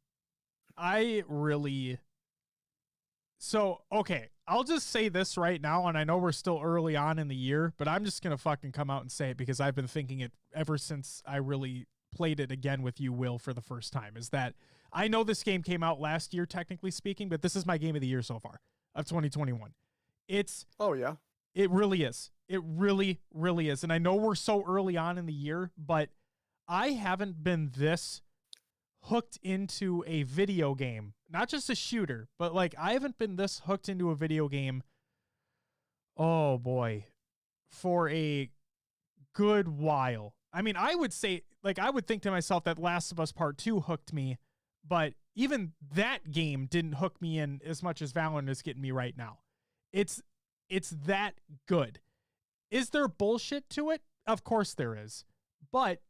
I'll just say this right now, and I know we're still early on in the year, but I'm just going to fucking come out and say it, because I've been thinking it ever since I really played it again with you, Will, for the first time, is that I know this game came out last year, technically speaking, but this is my game of the year so far of 2021. Oh yeah. It really is. It really, really is. And I know we're so early on in the year, but I haven't been this hooked into a video game, not just a shooter, but like I haven't been this hooked into a video game, oh boy, for a good while. I mean, I would say, like, I would think to myself that Last of Us Part 2 hooked me, but even that game didn't hook me in as much as Valorant is getting me right now. It's that good. Is there bullshit to it? Of course there is. But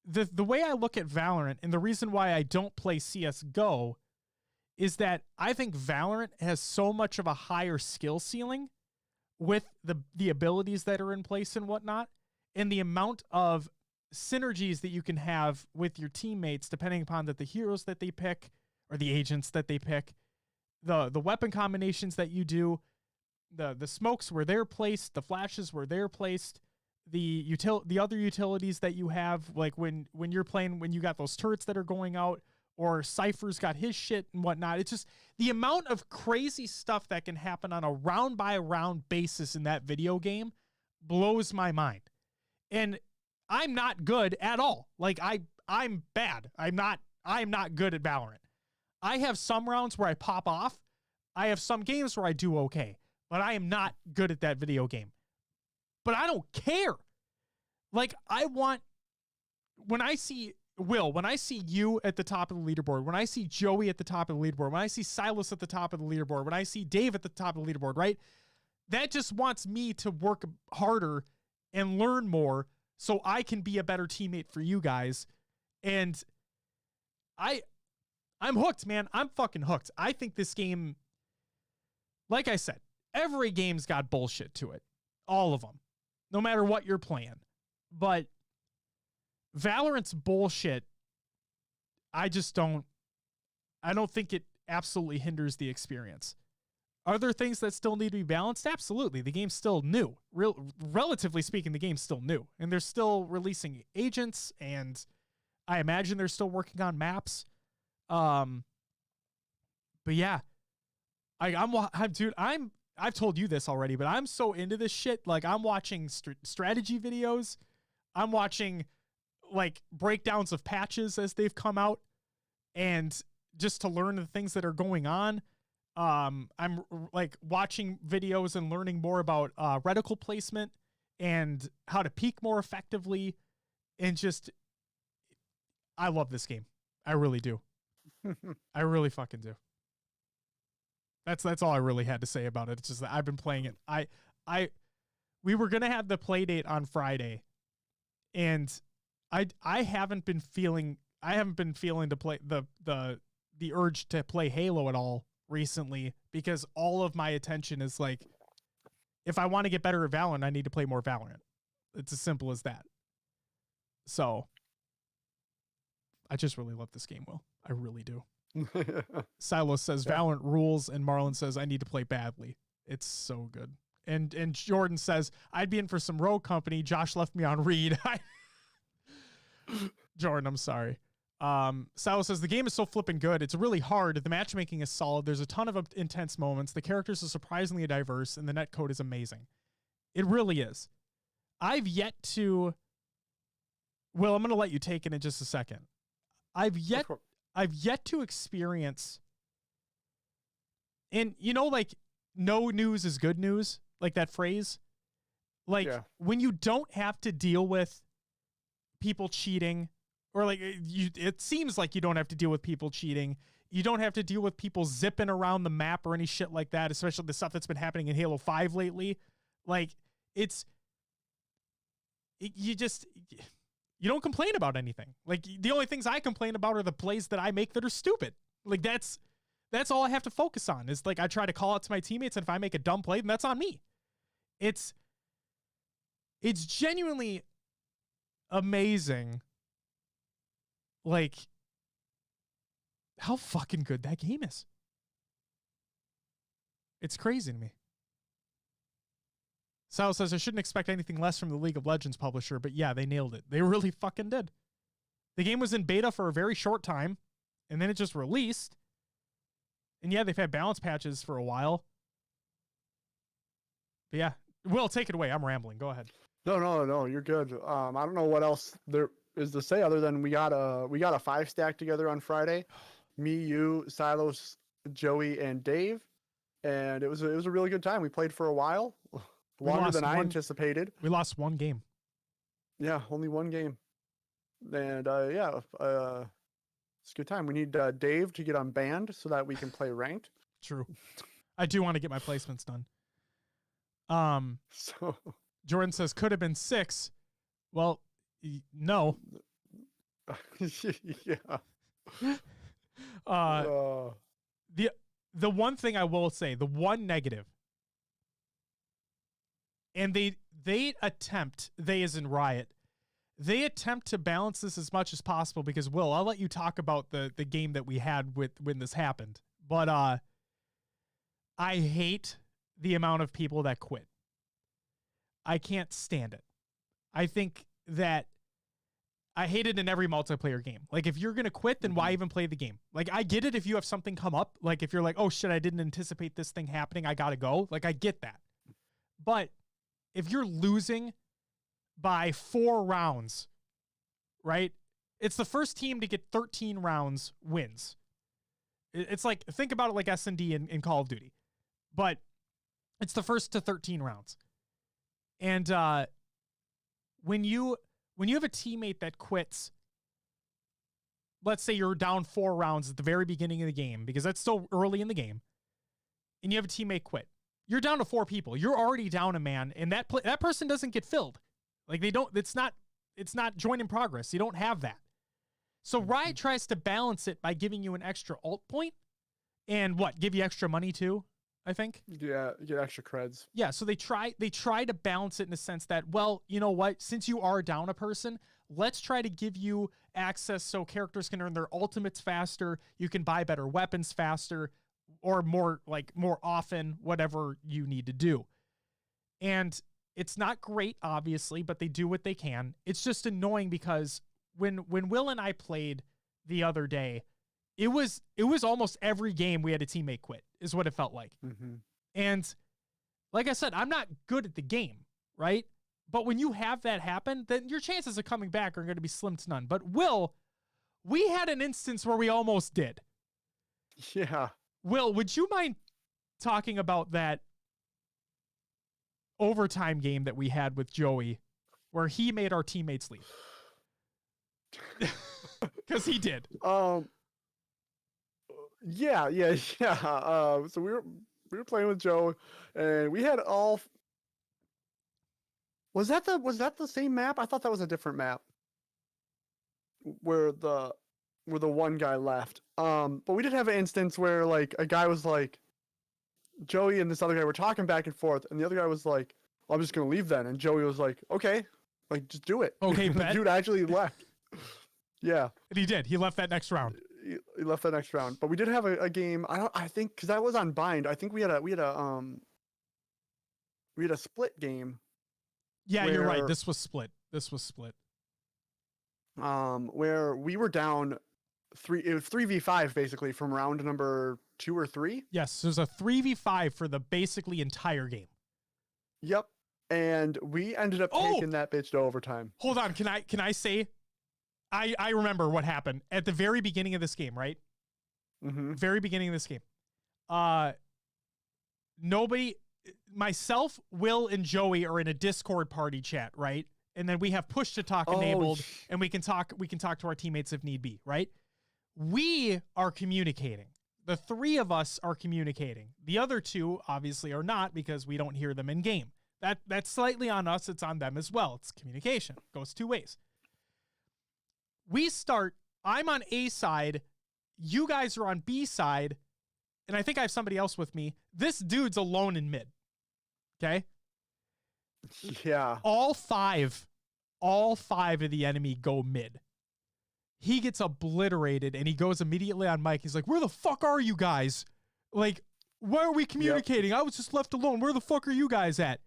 the way I look at Valorant, and the reason why I don't play CSGO, is that I think Valorant has so much of a higher skill ceiling with the abilities that are in place and whatnot, and the amount of synergies that you can have with your teammates, depending upon the heroes that they pick or the agents that they pick, the weapon combinations that you do, the smokes where they're placed, the flashes where they're placed, the other utilities that you have, like when you're playing, when you got those turrets that are going out, or Cypher's got his shit and whatnot. It's just the amount of crazy stuff that can happen on a round by round basis in that video game blows my mind. And I'm not good at all. Like I'm bad. I'm not good at Valorant. I have some rounds where I pop off. I have some games where I do okay, but I am not good at that video game. But I don't care. Like when I see you at the top of the leaderboard, when I see Joey at the top of the leaderboard, when I see Silas at the top of the leaderboard, when I see Dave at the top of the leaderboard, right? That just wants me to work harder and learn more so I can be a better teammate for you guys. And I'm hooked, man. I'm fucking hooked. I think this game, like I said, every game's got bullshit to it. All of them. No matter what you're playing. But Valorant's bullshit, I don't think it absolutely hinders the experience. Are there things that still need to be balanced? Absolutely. The game's still new. Relatively speaking, the game's still new. And they're still releasing agents, and I imagine they're still working on maps. But yeah, I've told you this already, but I'm so into this shit. Like, I'm watching strategy videos. I'm watching like breakdowns of patches as they've come out, and just to learn the things that are going on. I'm like watching videos and learning more about reticle placement and how to peek more effectively. And just, I love this game. I really do. I really fucking do. That's all I really had to say about it. It's just that I've been playing it. We were going to have the play date on Friday, and I haven't been feeling to play the urge to play Halo at all recently, because all of my attention is like, if I want to get better at Valorant, I need to play more Valorant. It's as simple as that. So I just really love this game, Will. I really do. Silos says Valorant rules, and Marlon says I need to play badly. It's so good. And Jordan says I'd be in for some Rogue Company. Josh left me on read. Jordan, I'm sorry. Silas says the game is so flipping good. It's really hard. The matchmaking is solid. There's a ton of intense moments. The characters are surprisingly diverse, and the netcode is amazing. It really is. I've yet to. Will, I'm going to let you take it in just a second. I've yet to experience, and like, no news is good news, like that phrase. Like, when you don't have to deal with people cheating, or like it seems like you don't have to deal with people cheating. You don't have to deal with people zipping around the map or any shit like that, especially the stuff that's been happening in Halo 5 lately. Like, you don't complain about anything. Like, the only things I complain about are the plays that I make that are stupid. Like, that's all I have to focus on, is like, I try to call out to my teammates, and if I make a dumb play, then that's on me. It's genuinely amazing, like, how fucking good that game is. It's crazy to me. Sal says I shouldn't expect anything less from the League of Legends publisher, but yeah, they nailed it. They really fucking did. The game was in beta for a very short time, and then it just released. And yeah, they've had balance patches for a while. But yeah, Will, take it away. I'm rambling. Go ahead. No, you're good. I don't know what else there is to say other than we got a 5-stack together on Friday. Me, you, Silos, Joey, and Dave, and it was a really good time. We played for a while, longer than I anticipated. We lost one game. Yeah, only one game, and it's a good time. We need Dave to get unbanned so that we can play ranked. True. I do want to get my placements done. So Jordan says could have been 6. Well, no. Yeah. The one thing I will say, the one negative, and they as in Riot, they attempt to balance this as much as possible, because Will, I'll let you talk about the game that we had when this happened. But I hate the amount of people that quit. I can't stand it. I think that I hate it in every multiplayer game. Like, if you're going to quit, then why even play the game? Like, I get it if you have something come up. Like, if you're like, oh, shit, I didn't anticipate this thing happening. I got to go. Like, I get that. But if you're losing by 4 rounds, right? It's the first team to get 13 rounds wins. It's like, think about it like S&D in Call of Duty. But it's the first to 13 rounds. And when you have a teammate that quits, let's say you're down 4 rounds at the very beginning of the game, because that's still early in the game, and you have a teammate quit. You're down to 4 people. You're already down a man, and that person doesn't get filled. Like, they don't. It's not join in progress. You don't have that. So Riot tries to balance it by giving you an extra ult point, and give you extra money too, I think. Yeah, you get extra creds. Yeah, so they try to balance it in the sense that, well, you know what? Since you are down a person, let's try to give you access so characters can earn their ultimates faster. You can buy better weapons faster, or more often, whatever you need to do. And it's not great, obviously, but they do what they can. It's just annoying because when Will and I played the other day, it was almost every game we had a teammate quit, is what it felt like. Mm-hmm. And like I said, I'm not good at the game, right? But when you have that happen, then your chances of coming back are going to be slim to none. But Will, we had an instance where we almost did. Yeah. Will, would you mind talking about that overtime game that we had with Joey where he made our teammates leave? Because he did. Yeah. So we were playing with Joe, and we had all. Was that the same map? I thought that was a different map. Where the one guy left. But we did have an instance where like a guy was like, Joey and this other guy were talking back and forth, and the other guy was like, well, I'm just gonna leave then, and Joey was like, okay, like just do it. Okay, the dude actually left. Yeah. And he did. He left that next round. He left that next round. But we did have a game. I think because that was on Bind. I think we had a split game. Yeah, you're right. This was split. Where we were down it was 3v5 basically from round number 2 or 3. Yes, there's a 3v5 for the basically entire game. Yep. And we ended up taking that bitch to overtime. Hold on, can I say I remember what happened at the very beginning of this game, right? Mm-hmm. Very beginning of this game. Myself, Will, and Joey are in a Discord party chat, right? And then we have push to talk enabled, and we can talk to our teammates if need be, right? We are communicating. The 3 of us are communicating. The other 2 obviously are not, because we don't hear them in game. That's slightly on us. It's on them as well. It's communication. Goes 2 ways. I'm on A side. You guys are on B side. And I think I have somebody else with me. This dude's alone in mid. Okay? Yeah. All five of the enemy go mid. He gets obliterated, and he goes immediately on mic. He's like, where the fuck are you guys? Like, why are we communicating? Yep. I was just left alone. Where the fuck are you guys at?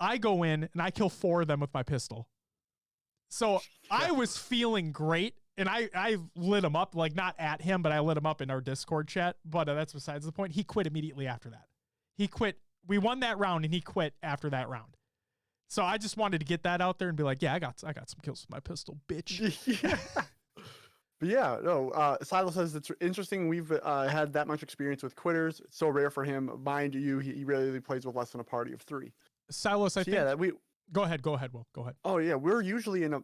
I go in, and I kill 4 of them with my pistol. So I was feeling great, and I lit him up, like not at him, but I lit him up in our Discord chat. But that's besides the point. He quit immediately after that. He quit. We won that round, and he quit after that round. So I just wanted to get that out there and be like, yeah, I got some kills with my pistol, bitch. Yeah. But yeah, no, Silo says it's interesting. We've had that much experience with quitters. It's so rare for him. Mind you, he rarely plays with less than a party of 3. Silas, I think. Yeah, Go ahead, Will. Go ahead. Oh yeah, we're usually in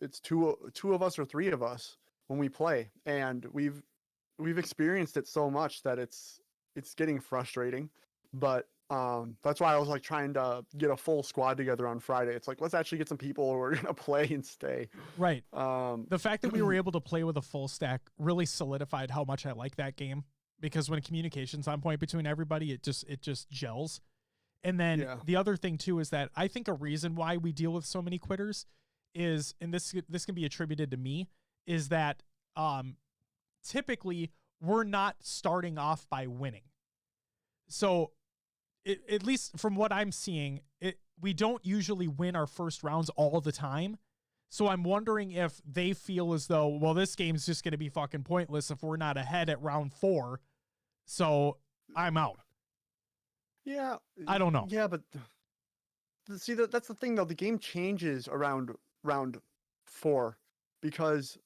it's two of us or 3 of us when we play, and we've experienced it so much that it's getting frustrating. But that's why I was like trying to get a full squad together on Friday. It's like, let's actually get some people who are gonna play and stay. Right. The fact that we were able to play with a full stack really solidified how much I like that game, because when communication's on point between everybody, it just gels. And then the other thing too is that I think a reason why we deal with so many quitters is, and this can be attributed to me, is that typically we're not starting off by winning. So at least from what I'm seeing, we don't usually win our first rounds all the time. So I'm wondering if they feel as though, well, this game's just going to be fucking pointless if we're not ahead at round 4. So I'm out. Yeah. I don't know. Yeah, but see, that's the thing, though. The game changes around round 4 because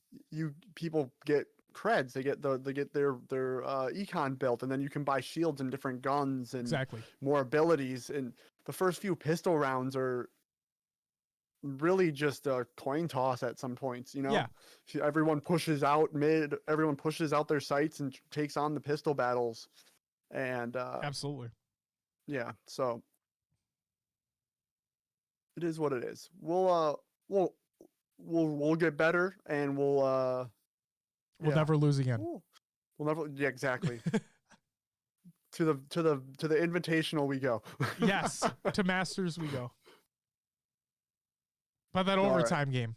people get creds. They get their econ built, and then you can buy shields and different guns and Exactly. more abilities. And the first few pistol rounds are really just a coin toss at some points, Yeah. Everyone pushes out mid, everyone pushes out their sights and takes on the pistol battles. And Absolutely. yeah, so it is what it is. We'll get better, and we'll never lose again. We'll never, yeah, exactly. to the invitational we go. Yes, to Masters we go. But that All overtime game.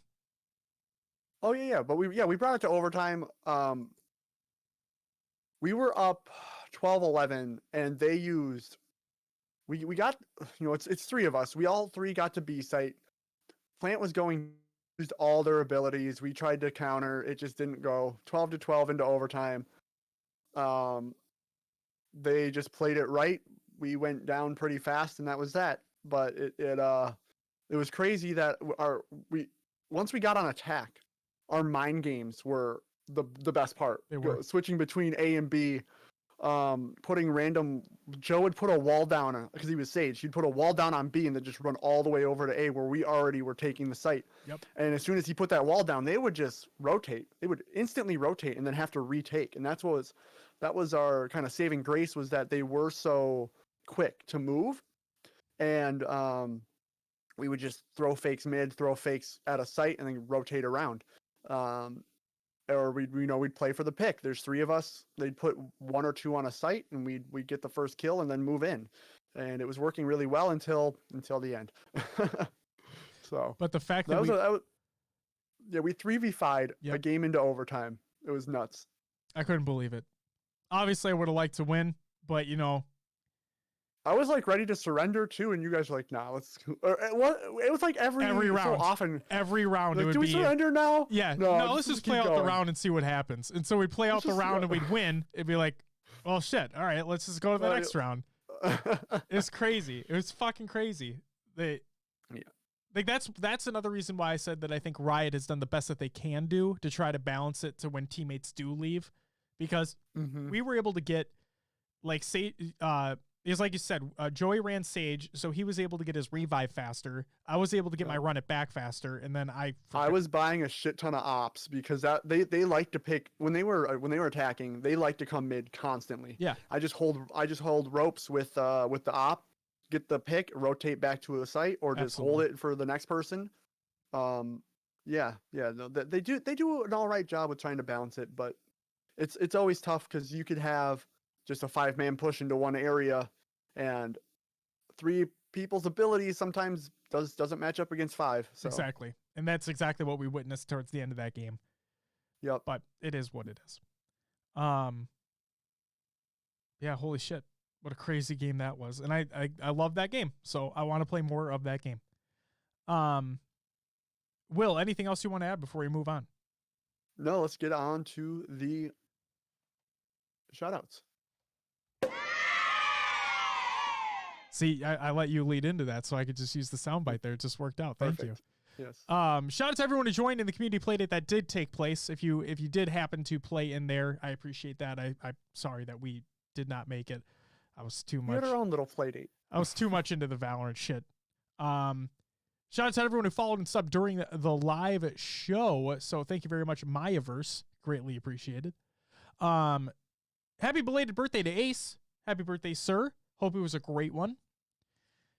Oh yeah, but we brought it to overtime. We were up 12-11, and they used. We got, it's 3 of us. We all 3 got to B site. Plant was used all their abilities. We tried to counter. It just didn't go. 12-12 into overtime. They just played it right. We went down pretty fast, and that was that. But it was crazy that once we got on attack, our mind games were the best part. They were. Switching between A and B, putting random. Joe would put a wall down because he was Sage. He'd put a wall down on B and then just run all the way over to A where we already were taking the site. Yep. And as soon as he put that wall down, they would just rotate. They would instantly rotate and then have to retake. And that was our kind of saving grace, was that they were so quick to move, and we would just throw fakes mid, throw fakes at a site, and then rotate around. Or we'd play for the pick. There's 3 of us. They'd put 1 or 2 on a site, and we'd get the first kill and then move in. And it was working really well until the end. So, but the fact that we 3v5'd a game into overtime. It was nuts. I couldn't believe it. Obviously, I would have liked to win, but I was like ready to surrender too, and you guys were like, "Nah, let's." It was like every round, so often. Every round, like, it would do we surrender now? Yeah, no, let's just play out the round and see what happens. And so we'd play out the round and we'd win. It'd be like, well, shit. All right, let's just go to the next round. It's crazy. It was fucking crazy. Like that's another reason why I said that I think Riot has done the best that they can do to try to balance it to when teammates do leave, because we were able to get it's like you said, Joey ran Sage, so he was able to get his revive faster. I was able to get my run it back faster, and then I was buying a shit ton of ops because that they like to pick when they were attacking. They like to come mid constantly. Yeah, I just hold ropes with the op, get the pick, rotate back to a site, or just hold it for the next person. No, they do an all right job with trying to balance it, but it's always tough because you could have just a 5-man push into one area, and 3 people's abilities sometimes doesn't match up against 5. So. Exactly, and that's exactly what we witnessed towards the end of that game. Yep. But it is what it is. Yeah, holy shit, what a crazy game that was, and I love that game, so I want to play more of that game. Will, anything else you want to add before we move on? No, let's get on to the shoutouts. See, I let you lead into that so I could just use the soundbite there. It just worked out. Thank you. Yes. Shout out to everyone who joined in the community playdate that did take place. If you did happen to play in there, I appreciate that. I'm sorry that we did not make it. I was too much. We had our own little playdate. I was too much into the Valorant shit. Shout out to everyone who followed and subbed during the live show. So thank you very much, Mayaverse. Greatly appreciated. Happy belated birthday to Ace. Happy birthday, sir. Hope it was a great one.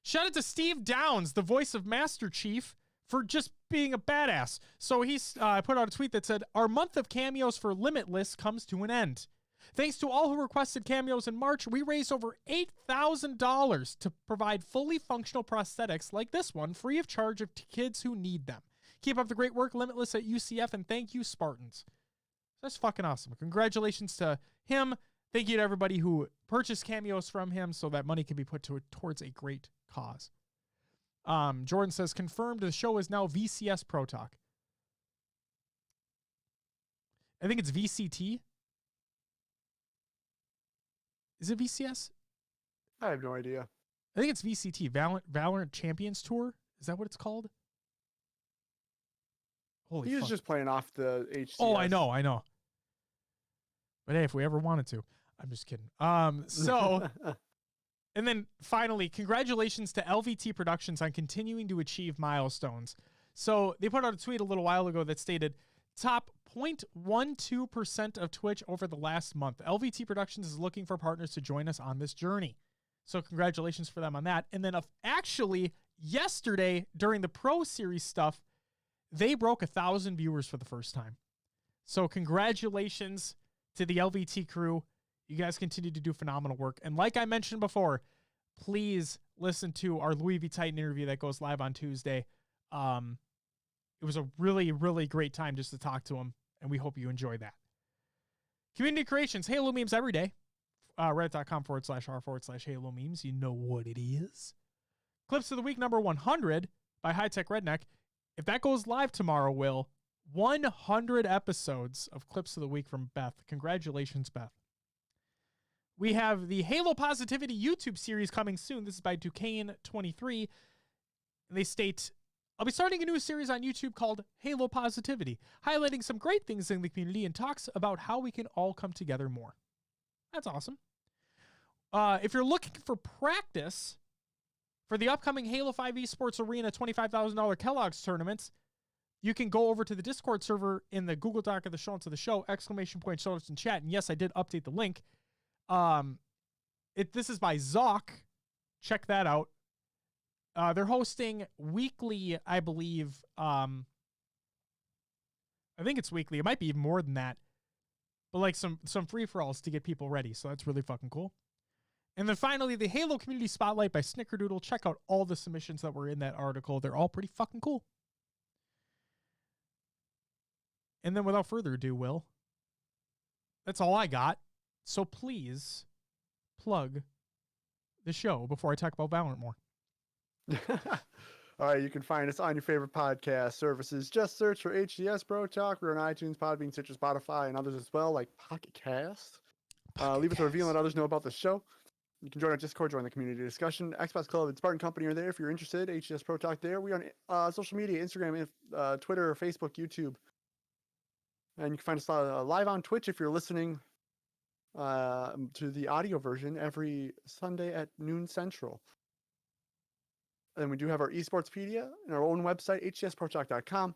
Shout out to Steve Downs, the voice of Master Chief, for just being a badass. So he's put out a tweet that said, our month of cameos for Limitless comes to an end. Thanks to all who requested cameos in March, we raised over $8,000 to provide fully functional prosthetics like this one, free of charge to kids who need them. Keep up the great work, Limitless at UCF, and thank you, Spartans. That's fucking awesome. Congratulations to him. Thank you to everybody who purchased cameos from him so that money can be put towards a great cause. Jordan says, confirmed the show is now VCS Pro Talk. I think it's VCT. Is it VCS? I have no idea. I think it's VCT, Valorant Champions Tour. Is that what it's called? Holy He was fuck. just playing off the HCS. Oh, I know. But hey, if we ever wanted to. I'm just kidding. So, and then finally, congratulations to LVT Productions on continuing to achieve milestones. So they put out a tweet a little while ago that stated, top 0.12% of Twitch over the last month. LVT Productions is looking for partners to join us on this journey. So congratulations for them on that. And then actually yesterday during the Pro Series stuff, they broke 1,000 viewers for the first time. So congratulations to the LVT crew. You guys continue to do phenomenal work. And like I mentioned before, please listen to our Louis V. Titan interview that goes live on Tuesday. It was a really, really great time just to talk to him, and we hope you enjoy that. Community creations, Halo memes every day. Reddit.com/r/Halo memes. You know what it is. Clips of the week number 100 by High Tech Redneck. If that goes live tomorrow, 100 episodes of Clips of the Week from Beth. Congratulations, Beth. We have the Halo Positivity YouTube series coming soon. This is by Duquesne23. And they state, I'll be starting a new series on YouTube called Halo Positivity, highlighting some great things in the community and talks about how we can all come together more. That's awesome. If you're looking for practice for the upcoming Halo 5 Esports Arena $25,000 Kellogg's tournaments, you can go over to the Discord server in the Google Doc of the show notes of the show, ! Show notes in chat. And yes, I did update the link. This is by Zoc. Check that out. They're hosting weekly, I believe. I think it's weekly. It might be even more than that. But like some free-for-alls to get people ready. So that's really fucking cool. And then finally, the Halo Community Spotlight by Snickerdoodle. Check out all the submissions that were in that article. They're all pretty fucking cool. And then without further ado, Will, that's all I got. So please plug the show before I talk about Valorant more. All right, you can find us on your favorite podcast services. Just search for HCS Pro Talk. We're on iTunes, Podbean, Stitcher, Spotify, and others as well, like Pocket Cast. Leave us a review and let others know about the show. You can join our Discord, join the community discussion. Xbox Club and Spartan Company are there if you're interested. HCS Pro Talk there. We're on social media, Instagram, Twitter, Facebook, YouTube. And you can find us live on Twitch if you're listening to the audio version every Sunday at noon Central. And we do have our eSportspedia and our own website, hcsprotalk.com,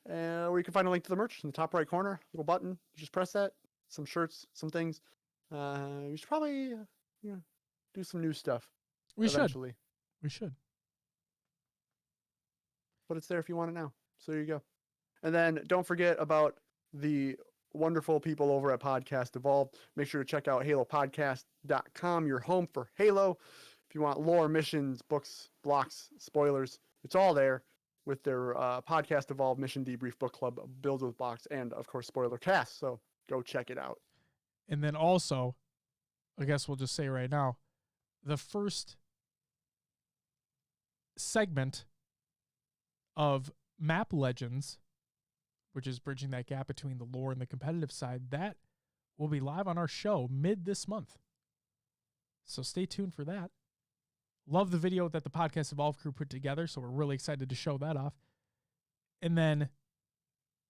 where you can find a link to the merch in the top right corner, little button. You just press that. Some shirts, some things. We should probably do some new stuff. We eventually. We should. But it's there if you want it now. So there you go. And then don't forget about the wonderful people over at Podcast Evolved. Make sure to check out halopodcast.com, your home for Halo. If you want lore, missions, books, blocks, spoilers, it's all there with their Podcast Evolved Mission Debrief Book Club, Builds with Blocks, and of course, Spoiler Cast. So go check it out. And then also, I guess we'll just say right now, the first segment of Map Legends, which is bridging that gap between the lore and the competitive side, that will be live on our show mid this month. So stay tuned for that. Love the video that the Podcast Evolve crew put together, so we're really excited to show that off. And then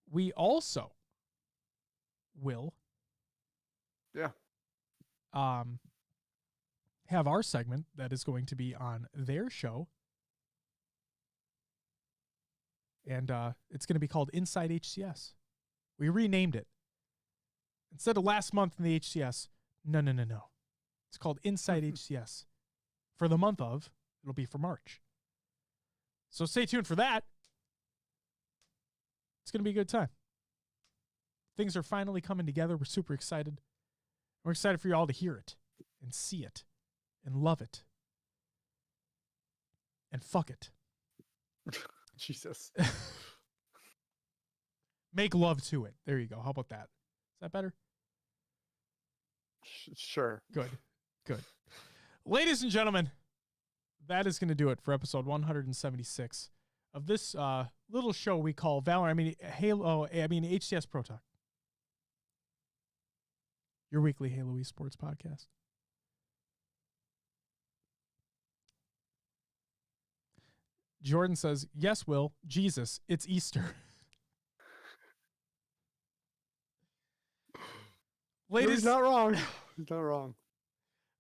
we also will have our segment that is going to be on their show. And it's going to be called Inside HCS. We renamed it. Instead of last month in the HCS, no. It's called Inside HCS. For the month of, it'll be for March. So stay tuned for that. It's going to be a good time. Things are finally coming together. We're super excited. We're excited for you all to hear it and see it and love it and fuck it. Jesus. Make love to it. There you go. How about that? Is that better? Sure. Good. Ladies and gentlemen, that is going to do it for episode 176 of this little show we call Valorant. HCS Pro Talk. Your weekly Halo esports podcast. Jordan says, yes, Will. Jesus, it's Easter. He's not wrong. He's not wrong.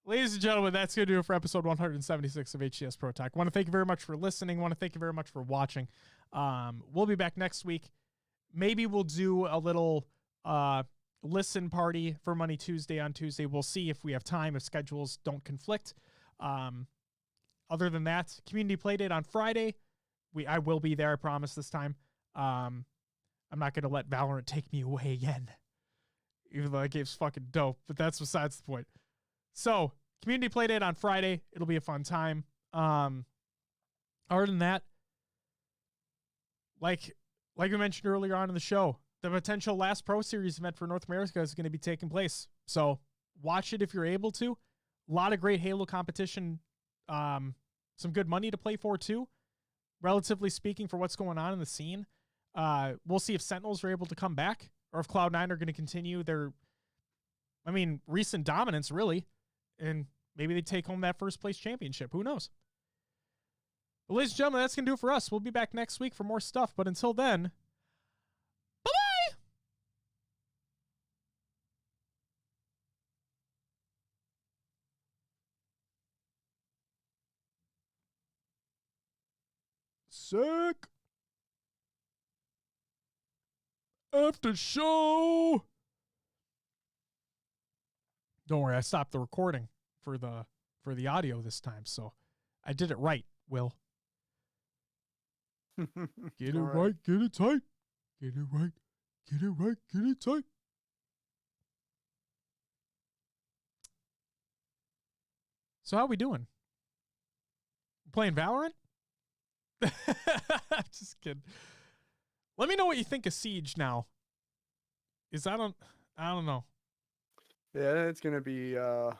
Ladies and gentlemen, that's going to do it for episode 176 of HCS Pro Talk. I want to thank you very much for listening. I want to thank you very much for watching. We'll be back next week. Maybe we'll do a little listen party for Money Tuesday on Tuesday. We'll see if we have time, if schedules don't conflict. Other than that, community playdate on Friday. I will be there, I promise this time. I'm not going to let Valorant take me away again, even though that game's fucking dope, but that's besides the point. So, community playdate on Friday. It'll be a fun time. Other than that, like we mentioned earlier on in the show, the potential last Pro Series event for North America is going to be taking place. So, watch it if you're able to. A lot of great Halo competition. Some good money to play for, too, relatively speaking, for what's going on in the scene. We'll see if Sentinels are able to come back or if Cloud9 are going to continue their, recent dominance, really. And maybe they take home that first place championship. Who knows? But ladies and gentlemen, that's going to do it for us. We'll be back next week for more stuff. But until then, bye-bye! Sick! After show! Don't worry, I stopped the recording for the audio this time, so I did it right, Will. Get it right, get it tight. Get it right, get it right, get it tight. So how we doing? Playing Valorant? Just kidding. Let me know what you think of Siege now. I don't know. Yeah, it's gonna be I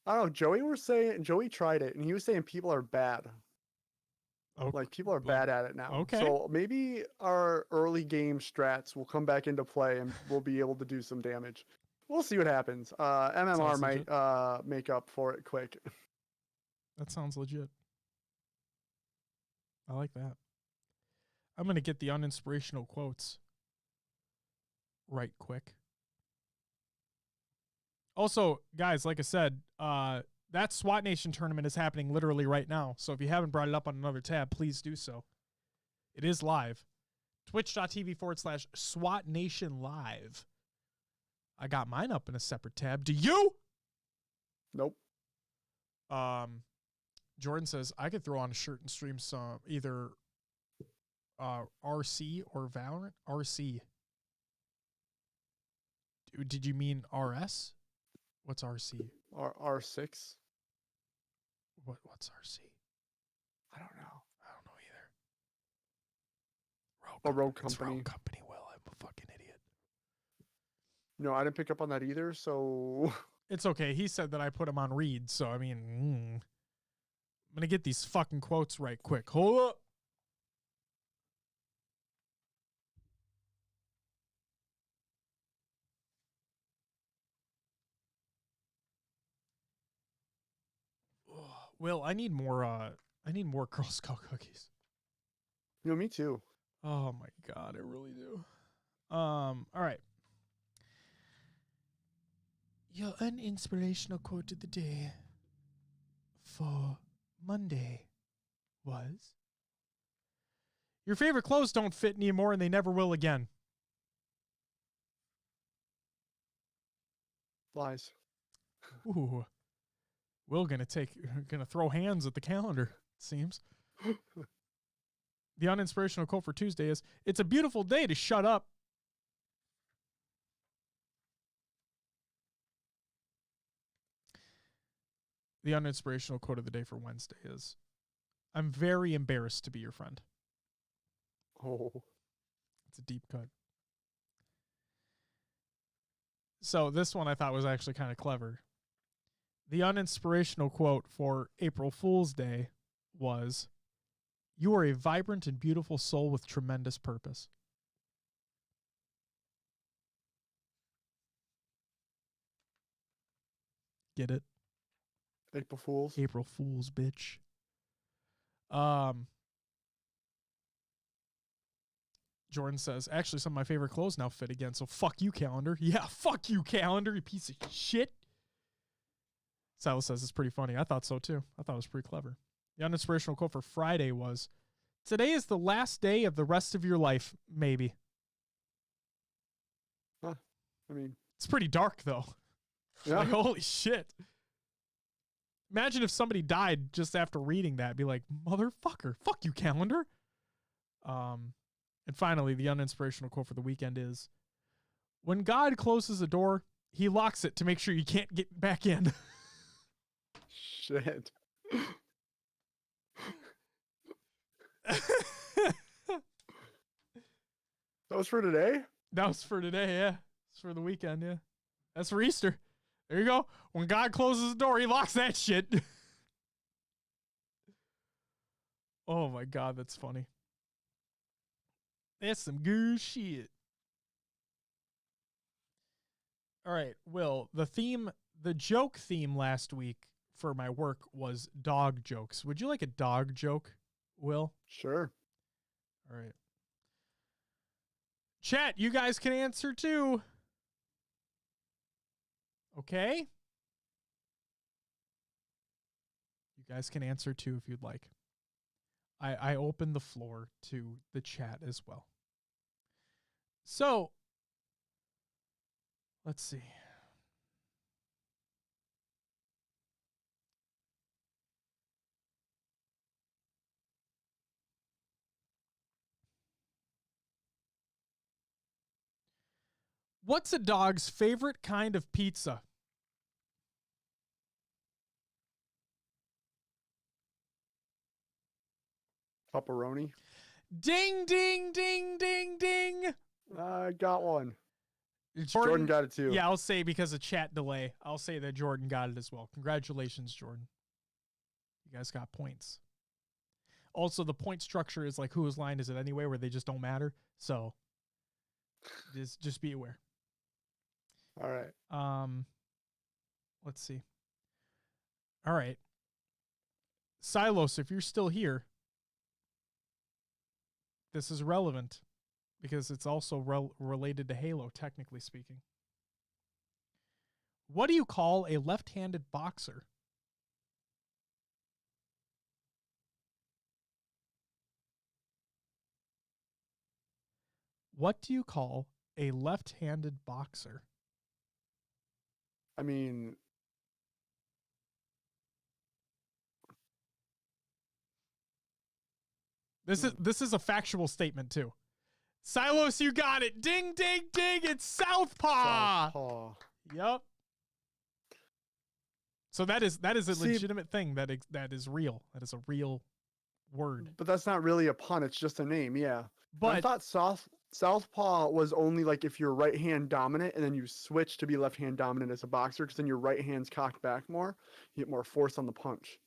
don't know, Joey tried it and he was saying people are bad. Okay. Like people are bad at it now. Okay. So maybe our early game strats will come back into play and we'll be able to do some damage. We'll see what happens. MMR might make up for it quick. That sounds legit. I like that. I'm gonna get the uninspirational quotes right quick. Also, guys, like I said, that SWAT Nation tournament is happening literally right now. So if you haven't brought it up on another tab, please do so. It is live. Twitch.tv/SWAT Nation Live. I got mine up in a separate tab. Do you? Nope. Jordan says, I could throw on a shirt and stream some either RC or Valorant. RC. Did you mean RS? What's RC? R6. What's RC? I don't know. either. Rogue Company. Rogue Company, Will. I'm a fucking idiot. No, I didn't pick up on that either, so... It's okay. He said that I put him on read, so I'm going to get these fucking quotes right quick. Hold up. Will, I need more Girl Scout cookies. Me too. Oh my God, I really do. All right. Your uninspirational quote of the day for Monday was, your favorite clothes don't fit anymore and they never will again. Lies. Ooh. Will gonna throw hands at the calendar, it seems. The uninspirational quote for Tuesday is, it's a beautiful day to shut up. The uninspirational quote of the day for Wednesday is, I'm very embarrassed to be your friend. Oh. It's a deep cut. So this one I thought was actually kind of clever. The uninspirational quote for April Fool's Day was, "You are a vibrant and beautiful soul with tremendous purpose." Get it? April Fools. April Fool's, bitch. Jordan says, actually, some of my favorite clothes now fit again, so fuck you, calendar. Yeah, fuck you, calendar, you piece of shit. Silas says it's pretty funny. I thought so, too. I thought it was pretty clever. The uninspirational quote for Friday was, "Today is the last day of the rest of your life, maybe." Huh. I mean, it's pretty dark, though. Yeah. Like, holy shit. Imagine if somebody died just after reading that. Be like, motherfucker, fuck you, calendar. And finally, the uninspirational quote for the weekend is, "When God closes a door, he locks it to make sure you can't get back in." Shit. That was for today? That was for today, yeah. It's for the weekend, yeah. That's for Easter. There you go. When God closes the door, he locks that shit. Oh my God, that's funny. That's some good shit. All right, Will, the joke theme last week for my work was dog jokes. Would you like a dog joke, Will? Sure. All right. Chat, you guys can answer too. Okay? You guys can answer too if you'd like. I open the floor to the chat as well. So, let's see. What's a dog's favorite kind of pizza? Pepperoni. Ding, ding, ding, ding, ding. I got one. Jordan got it too. Yeah, I'll say because of chat delay, I'll say that Jordan got it as well. Congratulations, Jordan. You guys got points. Also, the point structure is like, whose line is it anyway, where they just don't matter. So just be aware. All right. Let's see. All right. Silos, if you're still here, this is relevant because it's also related to Halo, technically speaking. What do you call a left-handed boxer? What do you call a left-handed boxer? I mean, This is a factual statement too. Silos, you got it. Ding, ding, ding. It's Southpaw. Southpaw. Yep. So that is a legitimate thing that is real. That is a real word. But that's not really a pun. It's just a name. Yeah. But I thought Southpaw was only like if you're right hand dominant and then you switch to be left hand dominant as a boxer, because then your right hand's cocked back more. You get more force on the punch.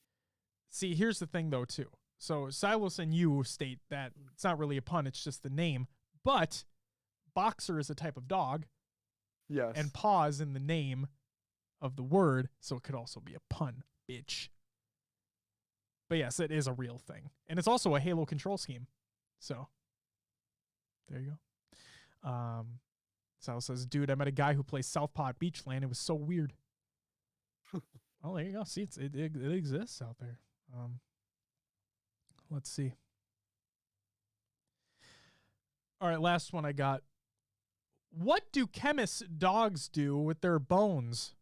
see, here's the thing though too. So Silos and you state that it's not really a pun, it's just the name. But boxer is a type of dog. Yes. And paw is in the name of the word, so it could also be a pun, bitch. But yes, it is a real thing. And it's also a Halo control scheme. So there you go. Sal says, dude, I met a guy who plays Southpaw at Beachland. It was so weird. Oh, there you go. See, it exists out there. Let's see. All right, last one I got. What do chemists' dogs do with their bones?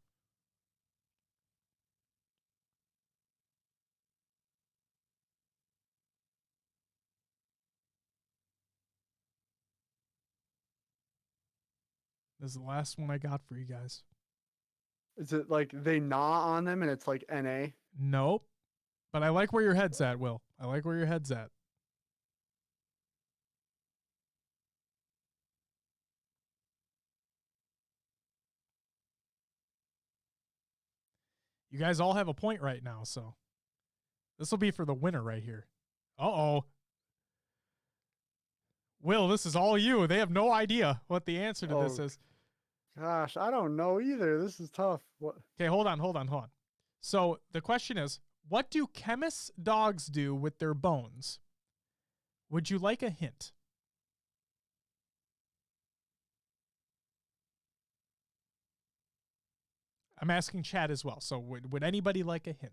This is the last one I got for you guys. Is it like they gnaw on them and it's like NA? Nope. But I like where your head's at, Will. I like where your head's at. You guys all have a point right now, so this will be for the winner right here. Uh-oh. Will, this is all you. They have no idea what the answer to this is. Gosh, I don't know either. This is tough. What? Okay, hold on. So the question is, what do chemists' dogs do with their bones? Would you like a hint? I'm asking Chad as well. So would anybody like a hint?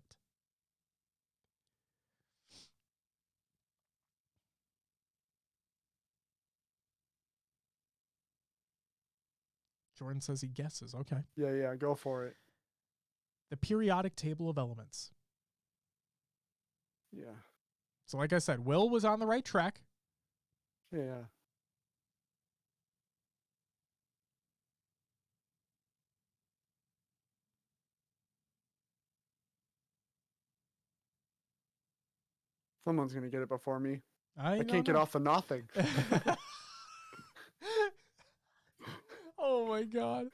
Jordan says he guesses. Okay. Yeah, go for it. The periodic table of elements. Yeah. So like I said, Will was on the right track. Yeah. Someone's going to get it before me. I can't get off the nothing. Oh my God.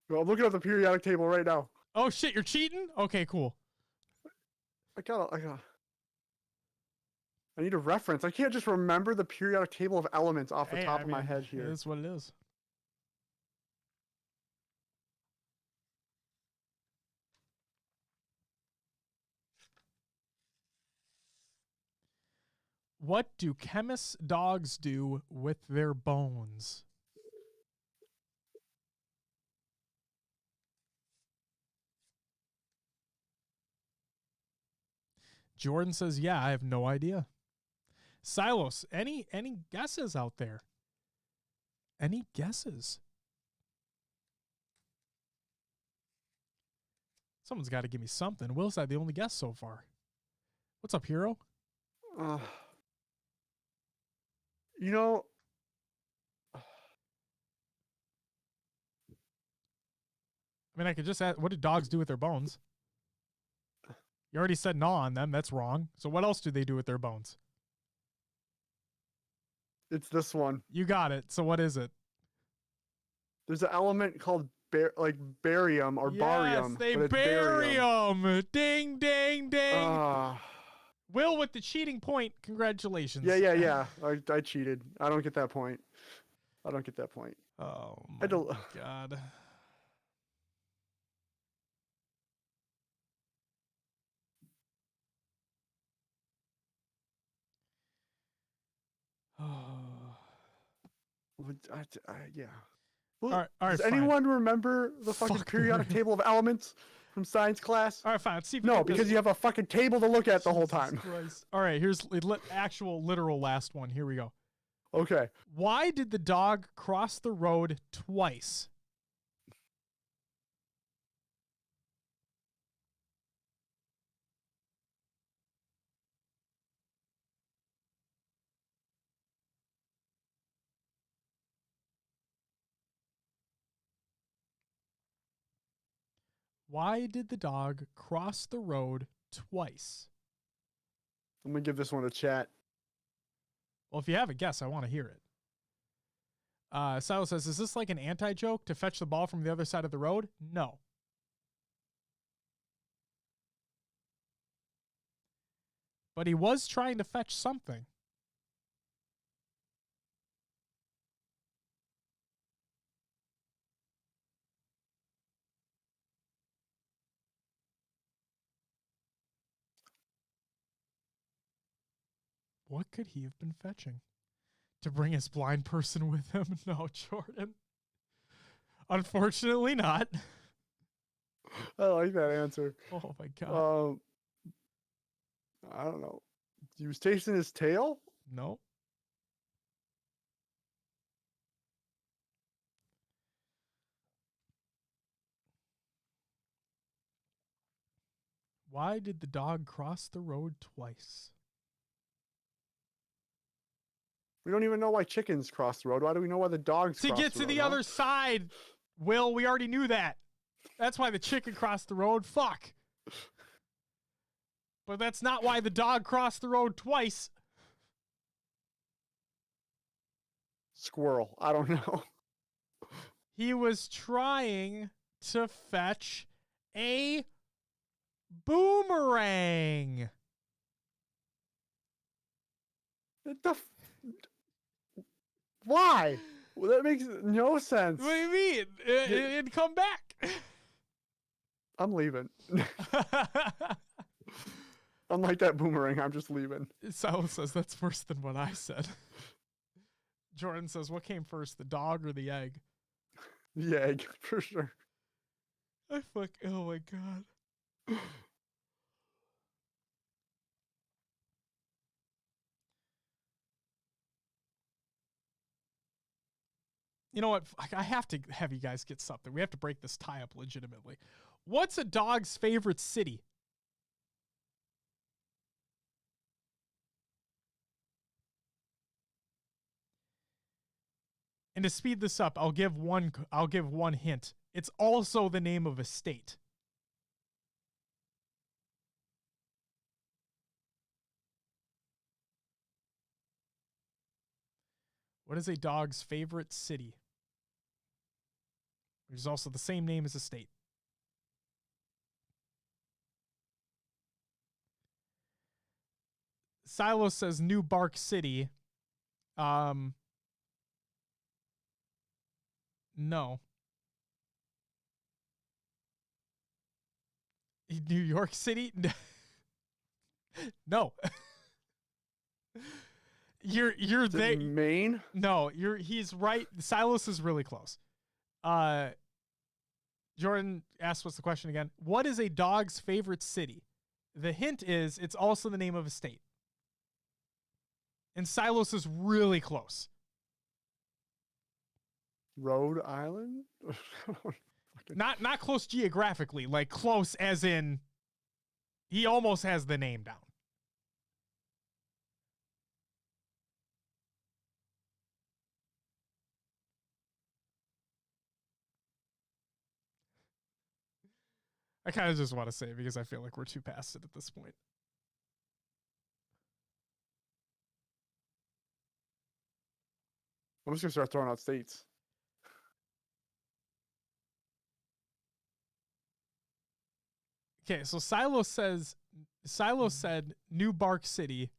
Well, I'm looking at the periodic table right now. Oh shit, you're cheating? Okay, cool. I need a reference. I can't just remember the periodic table of elements off the top of my head here. That's what it is. What do chemists' dogs do with their bones? Jordan says, yeah, I have no idea. Silos, any guesses out there? Any guesses? Someone's got to give me something. Will's had the only guess so far. What's up, hero? You know, I mean, I could just ask, what do dogs do with their bones? You already said gnaw on them. That's wrong. So what else do they do with their bones? it's this one. You got it. So what is it? There's an element called barium or barium. Yes, they bury them. Ding, ding, ding. Will with the cheating point. Congratulations. Yeah. I cheated. I don't get that point. Oh, my God. Yeah. All right, does anyone remember the fucking periodic table of elements from science class? All right, fine. Let's see if no, because you have a fucking table to look at the whole time. Christ. All right, here's actual literal last one. Here we go. Okay. Why did the dog cross the road twice? Why did the dog cross the road twice? I'm going to give this one a chat. Well, if you have a guess, I want to hear it. Silas says, is this like an anti-joke to fetch the ball from the other side of the road? No. But he was trying to fetch something. What could he have been fetching? To bring his blind person with him? No, Jordan. Unfortunately not. I like that answer. Oh my God. I don't know. He was tasting his tail? No. Why did the dog cross the road twice? We don't even know why chickens cross the road. Why do we know why the dogs cross the road? To get to the other side. Will, we already knew that. That's why the chicken crossed the road. Fuck. But that's not why the dog crossed the road twice. Squirrel. I don't know. He was trying to fetch a boomerang. Why? Well, that makes no sense. What do you mean? It'd come back. I'm leaving. Unlike that boomerang, I'm just leaving. Silas says that's worse than what I said. Jordan says, what came first, the dog or the egg? The egg, for sure. Oh my God. You know what? I have to have you guys get something. We have to break this tie up legitimately. What's a dog's favorite city? And to speed this up, I'll give one hint. It's also the name of a state. What is a dog's favorite city? Which is also the same name as a state. Silo says New Bark City. No. New York City? No. You're there. Maine? No, he's right. Silas is really close. Jordan asked what's the question again? What is a dog's favorite city? The hint is it's also the name of a state. And Silos is really close. Rhode Island? Not close geographically, like close as in he almost has the name down. I kind of just want to say it because I feel like we're too past it at this point. I'm just going to start throwing out states. Okay, so Silo said New Bark City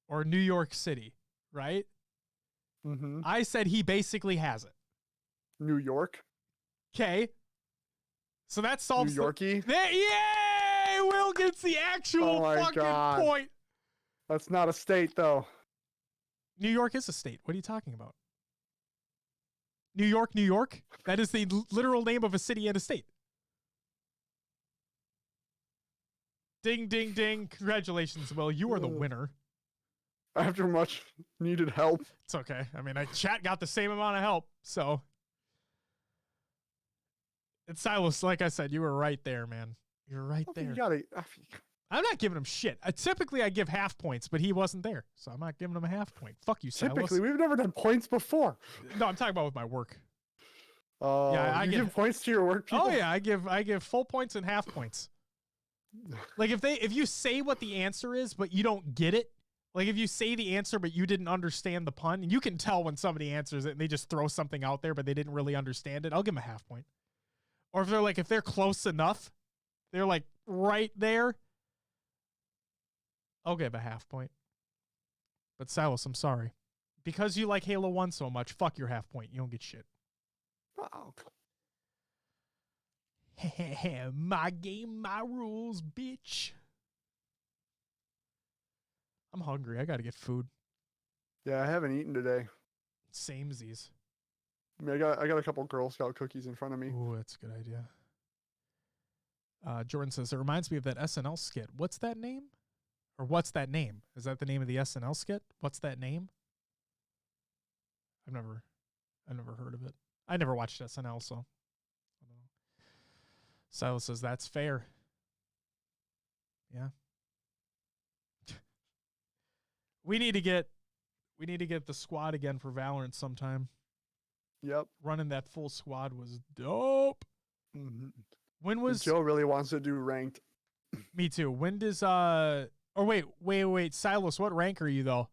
or New York City, right? Mm-hmm. I said he basically has it. New York? Okay. So that solves New Yorkie? Yay! Will gets the actual fucking point. That's not a state, though. New York is a state. What are you talking about? New York, New York? That is the literal name of a city and a state. Ding, ding, ding. Congratulations, Will. You are the winner. After much needed help. It's okay. I mean, chat got the same amount of help, so. It's Silas, like I said, you were right there, man. You're right there. I'm not giving him shit. Typically, I give half points, but he wasn't there, so I'm not giving him a half point. Fuck you, Silas. Typically, we've never done points before. No, I'm talking about with my work. Yeah, I give points to your work people? Oh yeah, I give full points and half points. Like if you say what the answer is, but you don't get it, like if you say the answer but you didn't understand the pun, and you can tell when somebody answers it and they just throw something out there but they didn't really understand it, I'll give them a half point. Or if they're close enough, they're like right there, I'll give a half point. But Silas, I'm sorry. Because you like Halo 1 so much, fuck your half point. You don't get shit. Oh. My game, my rules, bitch. I'm hungry. I gotta get food. Yeah, I haven't eaten today. Samesies. I mean, I got a couple Girl Scout cookies in front of me. Ooh, that's a good idea. Jordan says, it reminds me of that SNL skit. What's that name? Or what's that name? Is that the name of the SNL skit? What's that name? I've never heard of it. I never watched SNL, so I don't know. Silas says, that's fair. Yeah. We need to get the squad again for Valorant sometime. Yep. Running that full squad was dope. Mm-hmm. When was Joe really wants to do ranked? Me too. When does or wait, Silas, what rank are you though?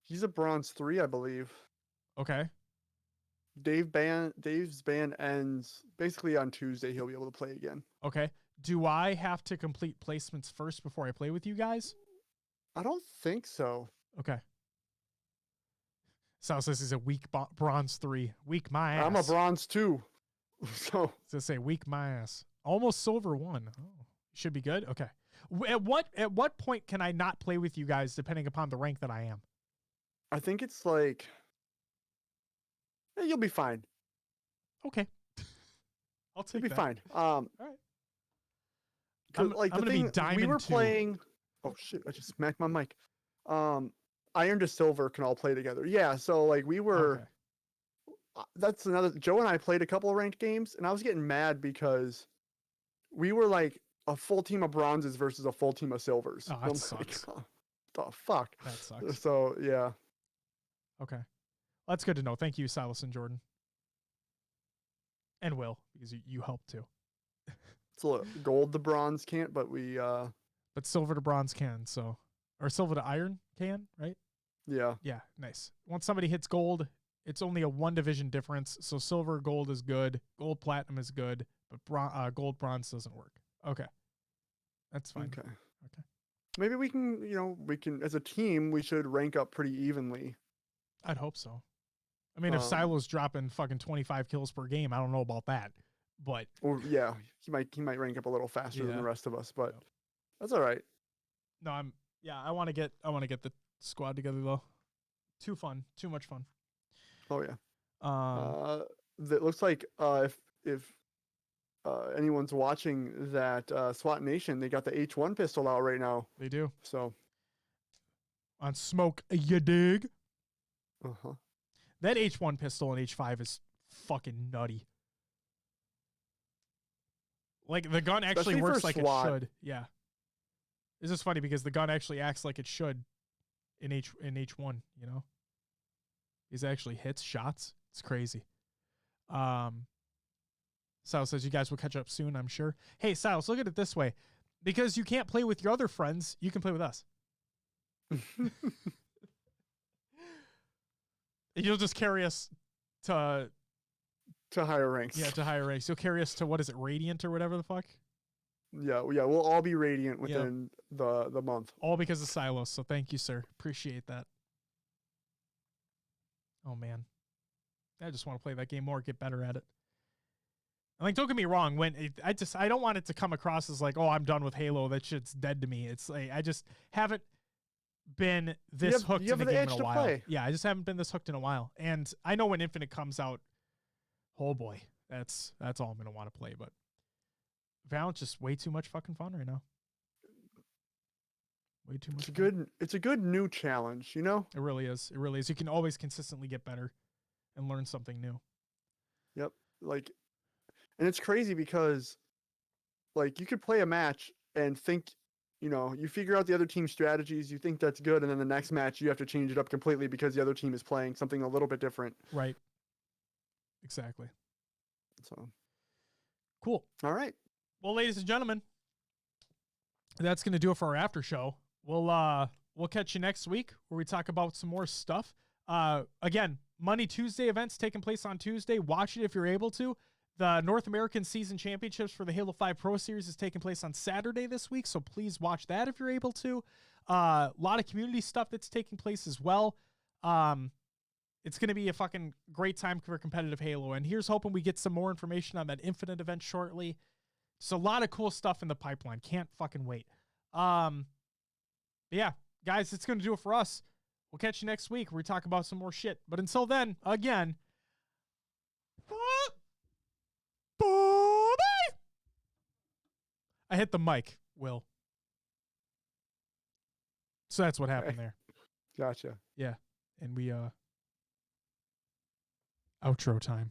He's a bronze 3, I believe. Okay. Dave's ban ends basically on Tuesday. He'll be able to play again. Okay. Do I have to complete placements first before I play with you guys? I don't think so. Okay. Sal says he's a weak bronze 3. Weak my ass. I'm a bronze 2. So to say weak my ass. Almost silver 1. Oh, should be good. Okay. At what point can I not play with you guys depending upon the rank that I am? I think it's like you'll be fine. Okay. I'll take You'll be that. fine. All right. I'm gonna be diamond we were 2. playing. Oh shit! I just smacked my mic. Iron to silver can all play together. Yeah. So like we were. Okay. That's another. Joe and I played a couple of ranked games, and I was getting mad because we were like a full team of bronzes versus a full team of silvers. Oh, that sucks. Like, the fuck. That sucks. So yeah. Okay. Well, that's good to know. Thank you, Silas and Jordan. And Will, because you helped too. So gold to bronze can't, but we But silver to bronze can, so or silver to iron can, right? yeah. Yeah, nice. Once somebody hits gold, it's only a 1 division difference. So silver, gold is good. Gold, platinum is good, but gold, bronze doesn't work. Okay. That's fine. Okay. Okay. Maybe we can as a team we should rank up pretty evenly. I'd hope so. I mean, if Silo's dropping fucking 25 kills per game, I don't know about that. But Or yeah, he might rank up a little faster than the rest of us, but that's all right. No, I want to get the squad together though. Too much fun. Oh yeah. It looks like if anyone's watching that SWAT Nation, they got the H1 pistol out right now. They do. So on smoke, you dig? Uh-huh. That H1 pistol and H5 is fucking nutty. Like the gun actually Especially works for like SWAT. it should. Yeah. This is funny because the gun actually acts like it should in H1, you know? It actually hits shots. It's crazy. Sal says you guys will catch up soon, I'm sure. Hey, Sal, look at it this way. Because you can't play with your other friends, you can play with us. You'll just carry us to higher ranks. Yeah, to higher ranks. You'll carry us to, what is it, Radiant or whatever the fuck? Yeah, we'll all be Radiant within the month. All because of Silos, so thank you, sir. Appreciate that. Oh, man. I just want to play that game more, get better at it. And like, don't get me wrong, I don't want it to come across as like, oh, I'm done with Halo. That shit's dead to me. It's like, I just haven't been this hooked in the game in a while. Play. Yeah, I just haven't been this hooked in a while. And I know when Infinite comes out, oh boy, that's all I'm gonna want to play. But Valorant's just way too much fucking fun right now. Way too much. It's a good new challenge, you know? It really is. It really is. You can always consistently get better and learn something new. Yep. Like, and it's crazy because like you could play a match and think, you figure out the other team's strategies, you think that's good, and then the next match you have to change it up completely because the other team is playing something a little bit different. Right. Exactly. So cool. All right. Well, ladies and gentlemen, that's going to do it for our after show. We'll catch you next week where we talk about some more stuff. Again, Money Tuesday events taking place on Tuesday. Watch it if you're able to. The North American Season Championships for the Halo 5 Pro Series is taking place on Saturday this week, so please watch that if you're able to. A lot of community stuff that's taking place as well. It's going to be a fucking great time for competitive Halo, and here's hoping we get some more information on that Infinite event shortly. Just a lot of cool stuff in the pipeline. Can't fucking wait. Yeah, guys, it's going to do it for us. We'll catch you next week where we talk about some more shit. But until then, again, bye. I hit the mic, Will. So that's what happened there. Gotcha. Yeah. And we, outro time.